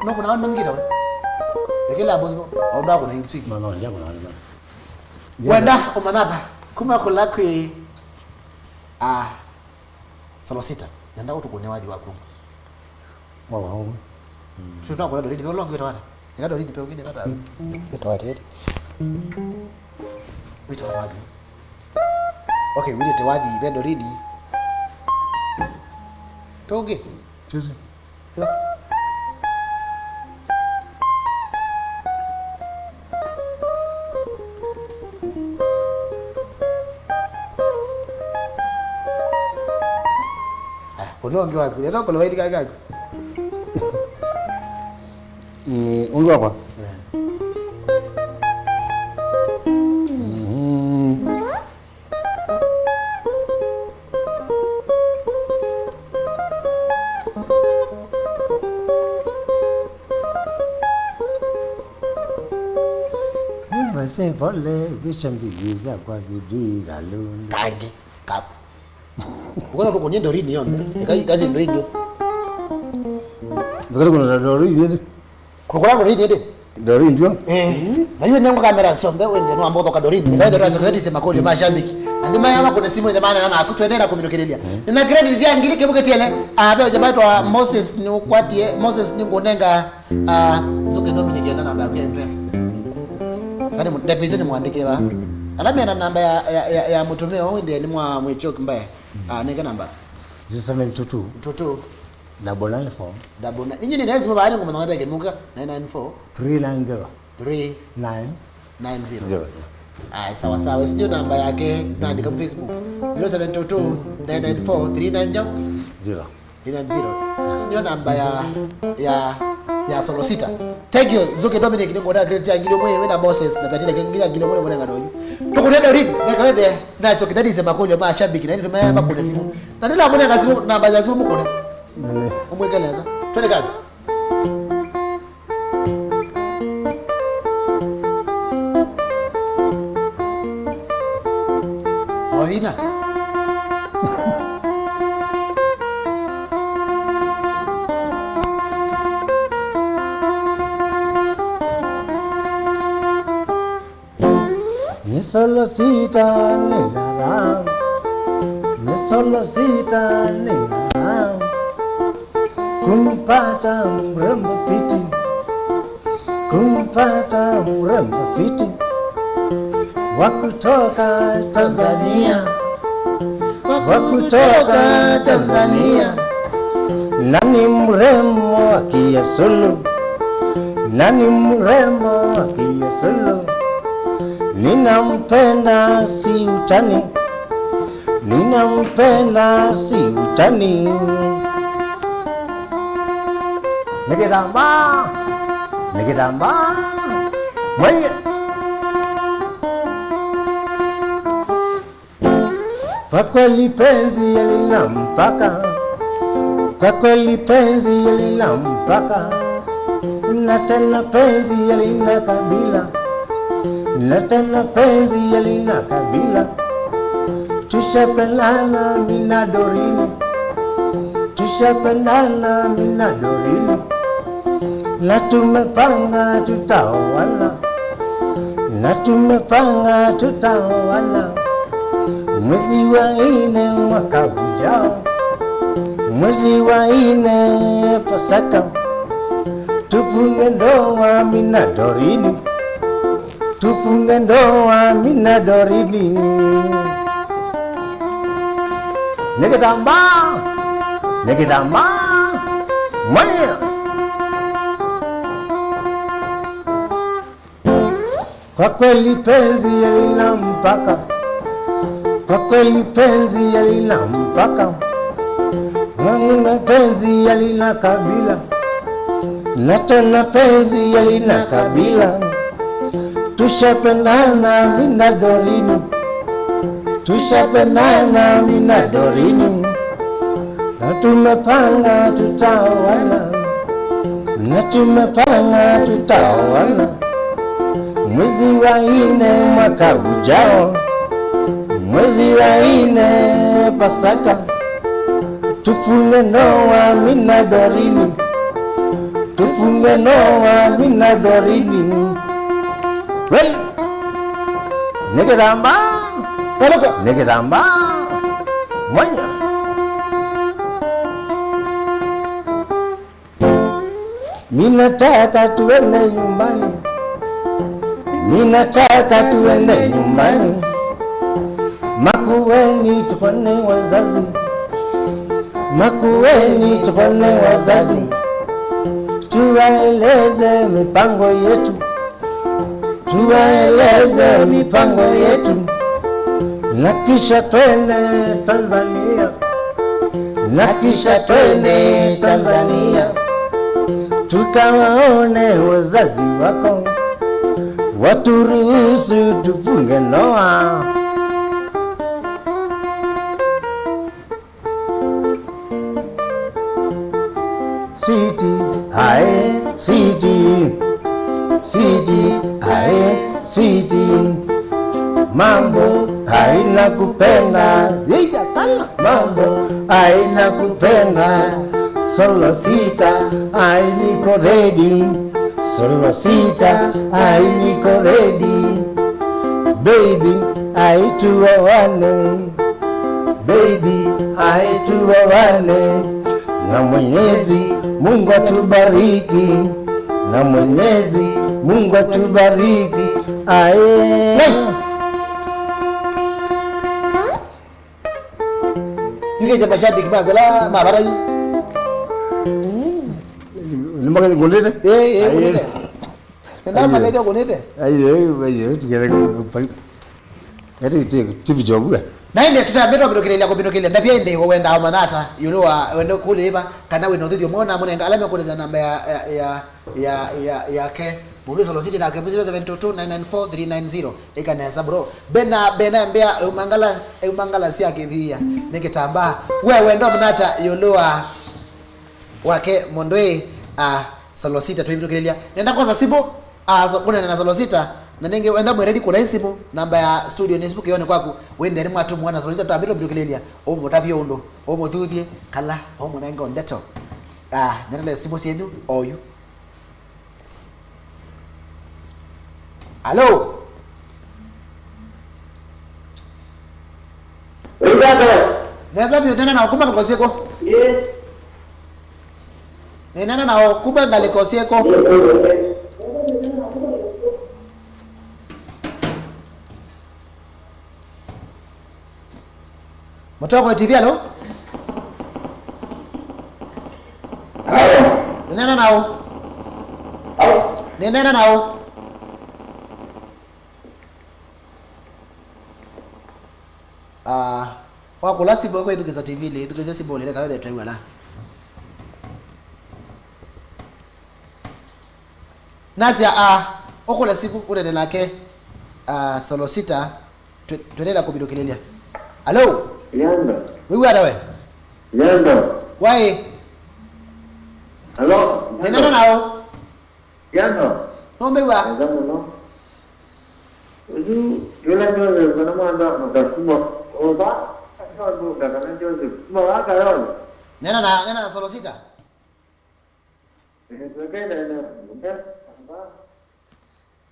No kuna wana mngine wewe. Yakela bozo au ndo kuna ingi swiki. No ndio kuna wana. Wenda omanata kuma kulakwe Sita. Nenda utukone wadi wako. Wow. Sio kwa doridi longo ita wada. Ngado doridi pe ugine kata. Ita wada. Wita wadi. Okay, wili te wadi pe doridi. Toge. Tuzi. Onongi wako. Ndio kwa waidi gaga. Undu hapa. Basi vole kushambigiza kwa bidii galuni. Kage. Kap. Ukona tuko nyendo rini yonde. Kazi ndio hiyo. Ndio kuna doridi. Kuna doridi ndio. Doridi ndio. Na hiyo ndio kamera sio ndio wende no amboto ka doridi. Ndio ndio razo kadi sema kodi mashabiki. Ndima yama kuna simu ile maana na akutwendera kuminokerelia. Nina credit je angilike buke tiele. Abe jamaa wa Moses ni ukwatie Moses ni ngonenga zoke Dominic yana namba ya M-Pesa. Kani mtapizeni muandike ba. Alama na namba ya mtumeo wende ni mwa mwechoki mbaya. Nenge namba 0722 Toto 994 ninyi ni lazima baada ngoma ngaba yake muka 994 390 3990. Sawa sawa, sio namba yake naandika kwa Facebook 0722 994 390. Sio namba ya Sita. Thank you Zuke Dominic ni ngoda great angilo mwe na Moses na patile ngila ngilo mwe ngano. Tukunenda uri nekawethe na so kidadi sema konyo ba shabiki na ndio makune simu. Na ndila mune ngasimu namba za simu mukune. Umwekeleza. Twende kazi. Ohina. Ni solo Sita ningara, ni solo Sita ningara, kumpata mrembo fiti, kumpata mrembo fiti, wakutoka Tanzania, wakutoka Tanzania. Nani mrembo akia solo, nani mrembo akia solo. Ninampenda si utani, ninampenda si utani. Nikitamba, nikitamba, mwenye. Kwa kweli penzi halina mpaka, kwa kweli penzi halina mpaka, na tena penzi halina kabila. Na tena penzi halina kabila. Tushapendana mina dorini, tushapendana mina dorini. Na tumepanga tutaoana, na tumepanga tutaoana. Mwezi wa 4 mwaka ujao, mwezi wa 4 Pasaka. Tufunge ndoa mina dorini, tufunge ndoa mina dorini. Nikitamba, nikitamba, mwenye. Kwa kweli penzi halina mpaka, kwa kweli penzi halina mpaka, na penzi halina kabila, na tena penzi halina kabila. Tushapendana mina dorini, tushapendana mina dorini. Na tumepanga tutaoana, na tumepanga tutaoana. Mwezi wa 4 mwaka ujao, mwezi wa 4 Pasaka. Tufunge ndoa mina dorini, tufunge ndoa mina dorini. Well, nikitamba, nikitamba, mwenye. Minataka tuende nyumbani, minataka tuende nyumbani. Makueni tupone wazazi, makueni tupone wazazi. Tuwaeleze mipango yetu, tuwaeleze mipango yetu. Na kisha twende Tanzania, na kisha twende Tanzania. Tukawaone wazazi wako, waturuhusu tufunge ndoa. Sweetie, ae, sweetie, sweetie, ae, sweetie. Mambo haina kupenda, mambo haina kupenda. Solo Sita, I niko ready. Solo Sita, I niko ready. Baby, I tuoane, baby, I tuoane. Na Mwenyezi Mungu atubariki, na Mwenyezi Mungu atubariki. Ae. Nice. Nige mashabiki bagala mabara yu. Nimaka ngolete? Ngolete. Nenda magaja ngolete. Ayo, tigere ko ati tibi jobu. Naende tutabetwa binokele ndapia ende wenda amanata you know wende kule iba kana we no thio mona munenga alame kule namba ya ke Bulu solo City na kebu 0722994390 ikanesa bro bena mbea umangala si akithia nikitamba wewe ndo mnata yoloa wake mondwe solo City tuimtukilia nenda kwanza simu kuna na solo City na ninge wenda mweredi kuna simu namba ya studio ni sibuke yone kwaku wende ni mwatu mwana solo City tabiro mtukilia omo tabio ndo omo thuthie kala omo na ngo ndeto nenda simu sienu oyu. Hello. Neza bi nena na okuma ngalikozeko. Yes. Nena na okuma ngalikozeko. Motoko TV alo? Nena nao. Nena nao. Wakula sibo kwa edukiza TV le edukiza sibo le kala de try wala Nasia okula sibo urede nake solo City tuendelea kubidokelea. Hello Yanda wewe adawe Yanda why hello nena nao Yanda nombe wa no uju yula ndio kana manda mtakuma oba ndio kana ndio mwa kana nena solo City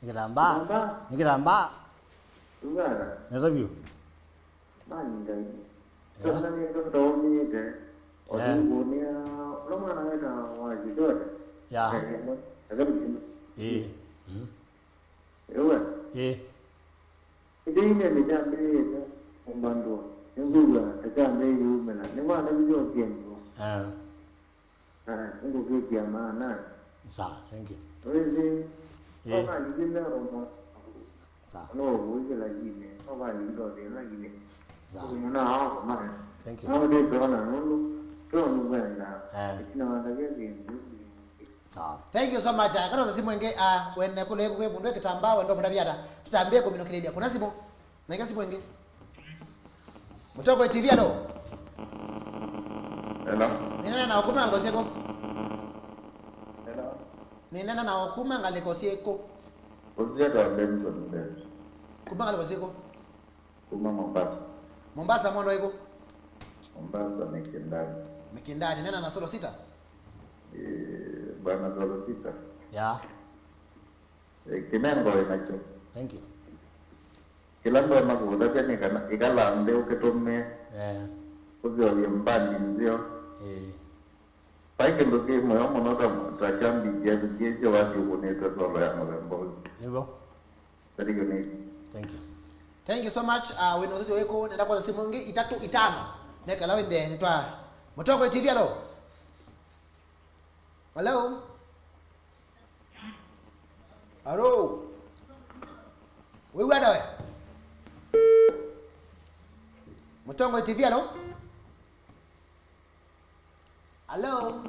Nikilamba. Ugana. Nasa view. Manda. Sasa ni ndo tomi de. Odunia loma na weka waji dote. Ya. Ewe. Idine ni jambe ita mbando. Nguga jambe yumela. Ni wana bijo tiembo. Ngo kia maana. Sawa, thank you. Wezi. Kama nijina roma. Sawa. No, wezi la jine. Kama nijina la jine. Sawa. Muna hao maana. Thank you. Hao ndio tunaona nulu. Tunaona kwenda. Kina wandaje Sawa. Thank you so much. Kana simu enge wene kule kwa mundu kitambaa wendo munda Biada. Tutambie kwa mino kiledia. Kuna simu? Na inga simu enge. Mutoko TV alo. Hello. Nina na okuma ngoseko. Hello. Nina na okuma ngalikoseko. Ozia da ndemzo nde. Kuma ngalikoseko. Kuma Mombasa. Mombasa mondo iko. Mombasa Mikindani. Mikindani nena na solo City. Bana solo City. Ya. Kinengo inacho. Thank you. Kila ndo makuda pia kana ikala ndio ukitume. Uzio yembani ndio. Paike ndo kimo ya monoka msachambi ya jeje watu kuneta solo ya mrembo. Hivyo. Very good. Thank you. Thank you so much. We know that you eko nenda kwa simu ngi itatu itano. Neka lawe nde nitwa Mutoko TV alo. Hello. Hello. Wewe adawe. Mutoko TV alo. Hello.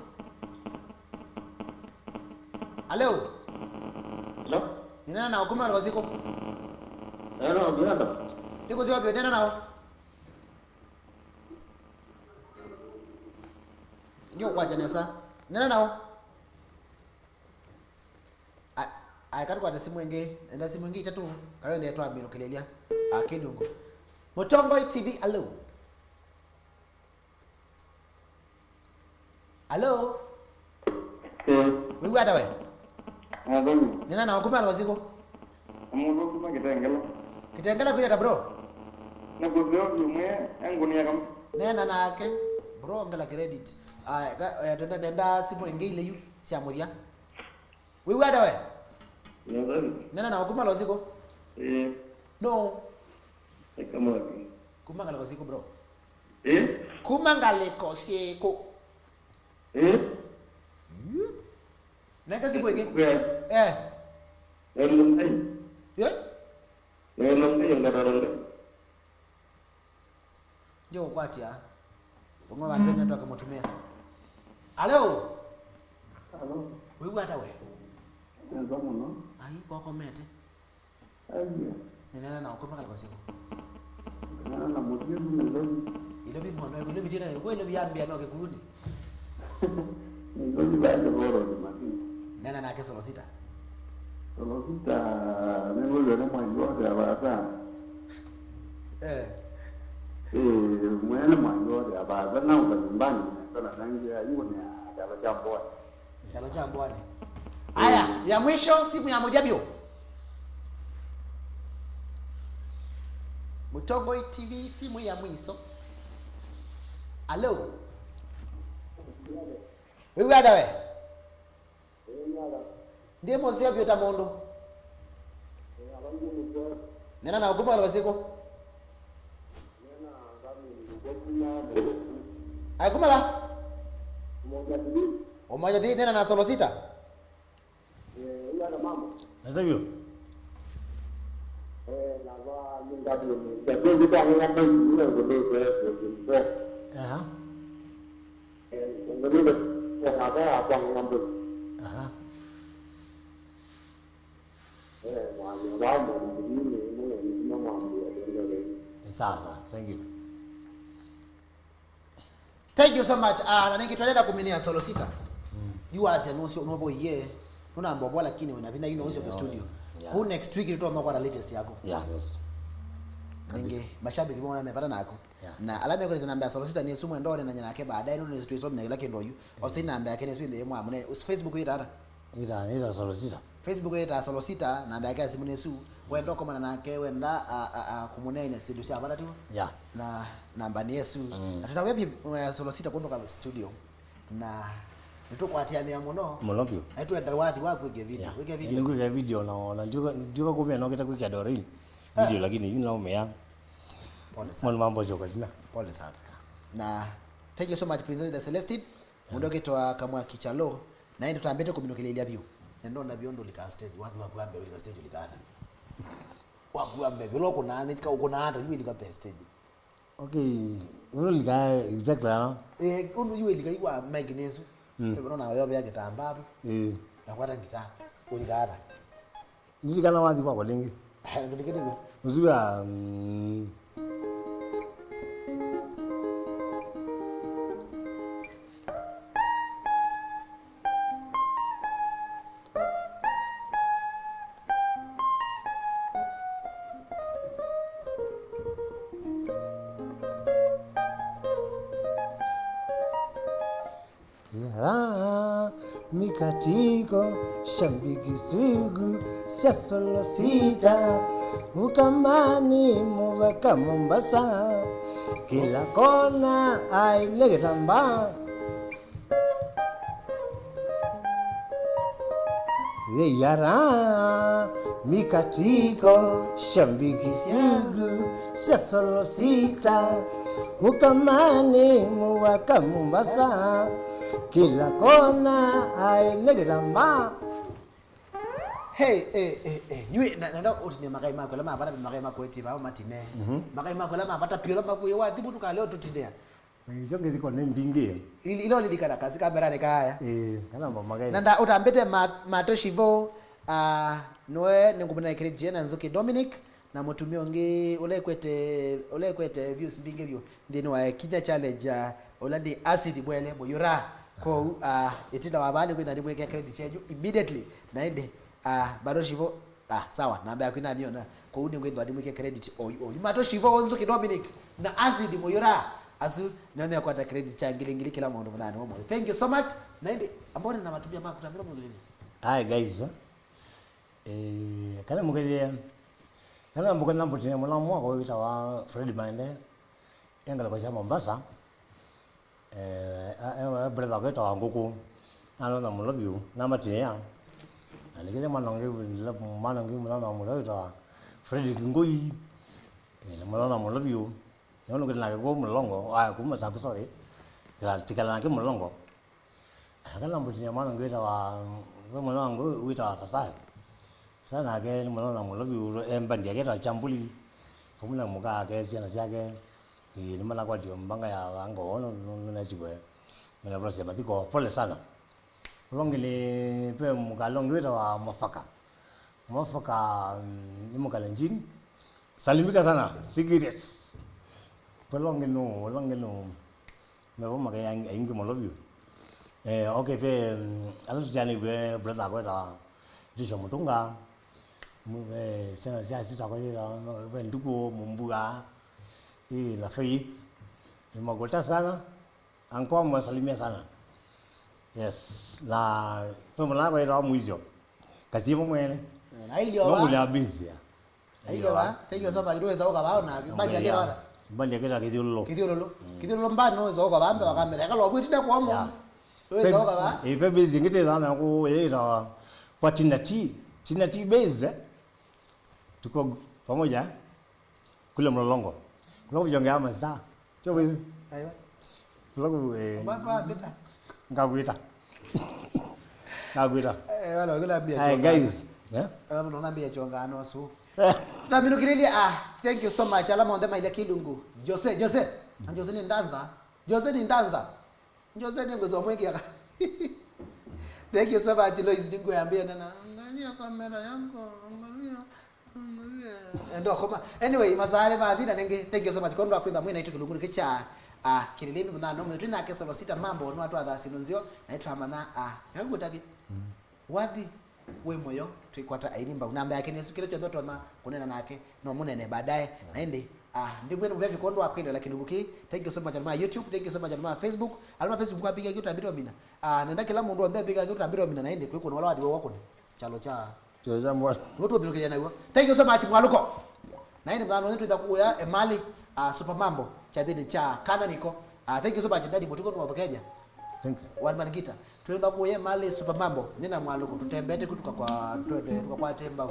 Hello. Hello. Nina na okuma ngosiko. Hello, Biado. Tiko sio nena nao. Ndio kwa janesa. Nena nao. Ai katu kwa simu enge, enda simu enge itatu. Kale ndio twa bino kelelia. Akidungo. Mutongo TV allo. Allo. Wewe adawe. Ngani? Nena nao kuma ngosiko. Amuno kuma kitengela. Kitengela kwenda bro. Na kuzio yume nguni yakam. Nena nake bro ngala credit. Denda simu enge ile yu si amodia. Wewe adawe. Nena na okuma loziko. No. Kama Kuma ngala loziko bro. Kuma ngale kosiko. Neka simu enge. Elum ai. Elum ai ngara Yo kwatia. Bongo bantu nenda akamutumia. Hello. Hello. Wewe adawe. Ndio mno. Ai kwa komete. Ai. Nena na ukoma kala kwasiko. Na motivo ndio. Ile bibi mwana ile bibi tena kwa ile biambia no kekurudi. Ndio bado bora ni makini. Nena na kesho Sita. Sita mimi ndio na mwanzo ya baba. Mwana mwanzo ya baba na nyumbani sana nangi ya hiyo ni ya jambo. Chalo cha bwana. Haya, ya mwisho simu ya Mojabio. Mutongo TV simu ya mwiso. Hello. Wewe ada we? Ndiye mozia biota mondo. Nena na ukuma kwa siko. Ay kumala. Umoja di nena na solo Sita. Sasa hiyo. Aha. Aha. Sasa, thank you. Thank you so much. Na nikitolea kuminia solo Sita. You as no so no boy ye. Tuna mbobo lakini unapenda you know kwa studio. Who next week tutoa kwa latest yako. Yeah, yes. Ninge mashabiki mbona amepata nako. Na alama yako ni namba solo Sita ni sumu ndore na nyana yake baadaye ndio situation na yake ndio yu. Ose namba yake ni swinde yemo amune. Facebook ira. Ira solo Sita. Facebook ira solo Sita namba yake simu nesu. Wendo kama na yake wenda kumunene sidusi abara tu. Yeah. Na namba ni Yesu. Na tuna webi solo Sita kutoka studio. Na nitukwatiania muno Molopio. Aitu endarwathi wa kuige video. Kuige video. Kuige video na ndio kumbe no kita kuike dorin. Video lakini you know me ya. Pole sana. Mambo joka tena. Pole sana. Na thank you so much Princess Celestine. Mundo kitwa kamwa kichalo na ndio tambete kuminokelelia view. Ndio na biondo lika stage watu wa kuambe lika stage likana. Wa kuambe biloko na nitika uko na hata yule lika stage. Okay, uno lika exactly uno yule lika iwa mic nezu. Unaona wewe yake tambabu. Ya kwata ngita. Ulikata. Nilikana wazi kwa lengi. Ndio likene. Uzuya mikatiko shambiki sugu sia solo Sita ukamani muvaka Mombasa kila kona ailegitamba yara mikatiko shambiki sugu sia solo Sita ukamani muvaka Mombasa kila kona ailegitamba. Hey, yue na otine makai mako lama bata makai mako eti ba matine. Makai mako lama bata pio lama ku yewa tibu tuka leo tutidea. Ngizo ngezi ko nembinge. Ilo lilikana kazi kamera ne kaya. Kana magai. Nanda utambete matoshivo noe ngubuna credit jena nzuki Dominic na mutumio ngi ole kwete views binge vyo ndini wa kija challenge olandi acid bwele boyura ko itinda wabani kwenda ndibweke credit yeju immediately naende badoshivo sawa namba yako ina miona ko udi ngwendo ndibweke credit oyu matoshivo onzuki Dominic na acid boyura asu nami akwata credit cha ngilingili kila mundu mudani womo. Thank you so much naende ambone na matumia mako tambira mwingine. Hi guys. Kana mugeze kana mbukana mbutine mwana mwako wita wa Fred Mande engala kwa Mombasa brother kwa tawa nguku nalo na mulobyu na matine ya alikile mwanange mwana mulobyu Fred Ngoi na mwana mulobyu nalo kuna kwa mulongo kuma saku sorry tikala na mulongo kana mbutine mwana ngita wa mwana wita Fasai sana ke mwana mulobyu embandi yake ta chambuli kumuna muka ke siana siake ni mala kwa dio mbanga ya wango ono na chikwe mena brose batiko pole sana Ulongile pe mukalongwe wa mafaka ni mukalenjini salimika sana cigarettes ulongino mebo makaya ingi molobyo okay pe alu jani be brother ko da disho mutunga mu Sita ko da be nduko mumbuga la fei ni magota sana anko mwasalimia sana. Yes, la pemala ko da muizo kasi mo mwene Ailio ba. Ngula bizia. Ailio ba. Thank you so much. Ndio za ba na bali agera wala. Bali agera kidiolo. Kidiolo mbano za ba mbe wakamera. Kalo kwitida kwa mo. Ndio za ba. Ipe busy ngite dana ko era kwa tinati base. Tuko pamoja kule Mlolongo. Kulongo jonga ama star. Chowe. Aiwa. Kulongo Ba beta. Ngagwita. Wala kula bia. Hey guys. Yeah. Unaambia chongano su. Na minukirili thank you so much. Alama ondema ile Kilungu. Jose ni ndanza. Jose ni ngozo mweke aka. Thank you so much Lois Dingo yambia na angalia kamera yangu, angalia. Ndio koma. Anyway, masale madhina nenge. Thank you so much. Kondo akwenda mwina hicho Kilungu kicha Kilimbi mna no mtuna kesa Sita mambo no watu adha sinunzio na itramana yangu tabi. Wadi we moyo tuikwata ainimba unamba yake Yesu kile chodoto na kunena nake no munene baadaye naende ndibwe no vya kondo akwenda lakini buki. Thank you so much alma YouTube, thank you so much alma Facebook. Alma Facebook kwa piga kitu abiro mina nenda kila mundu onde piga kitu abiro mina naende tuko na wala wadi wako chalo cha mbwa wotu biro kile na hiyo. Thank you so much mwaluko naende mdano wetu itakuwa emali super mambo cha dini cha kana niko thank you so much ndadi mutuko no wakeja. Thank you. One man gita. Tuenda kuye mali super mambo. Nina mwaluko tutembete kutoka kwa temba.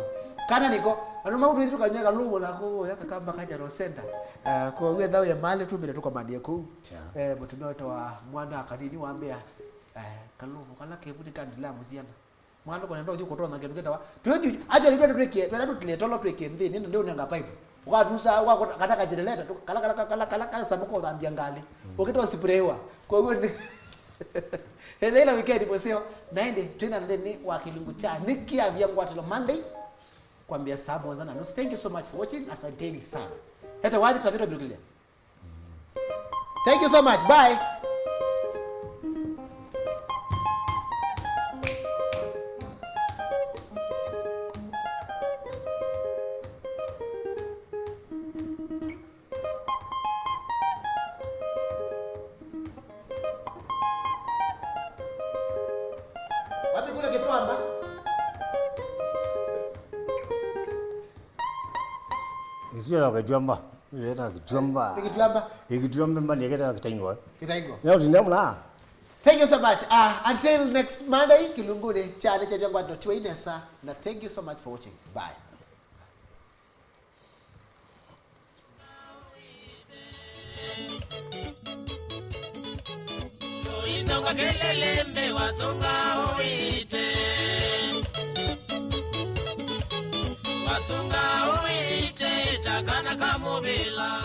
Kana niko. Anuma utu tuka nyaka lubo la ko yakakamba kaja ro center. Kwa we dawe ya mali tu bila tuko madie ku. Mutumia wetu wa mwana akadini waambia kalubo kala kebudi kandila muziana. Mwaluko ndio uko kutoa ngendo ngenda wa. Tuju aje litwa tuweke. Tuenda tukiletolo tuweke ndini ndio unanga pipe. Ukatusa wako kataka jedeleta kala samuko dhambia ngali. Ukitoa siprewa. Kwa hiyo Hela weekend poseo naende twenda ndani wa Kilungu cha nikia vya ngwatelo Monday kwambia sabo zana nusu. Thank you so much for watching. Asanteni sana. Hata wadi tabiro birukilia. Thank you so much. Bye. Wapi kule Kitwamba? Sio Kitwamba. Ile Kitwamba. Kitwamba mbali yake Kitaingo. Leo tunamla. Thank you so much. Until next Monday, Kilungune chane cha vyangwa ndo tuinesa na thank you so much for watching. Bye. Isonga kelele mbe wasonga oite Wasonga oite takana kamubila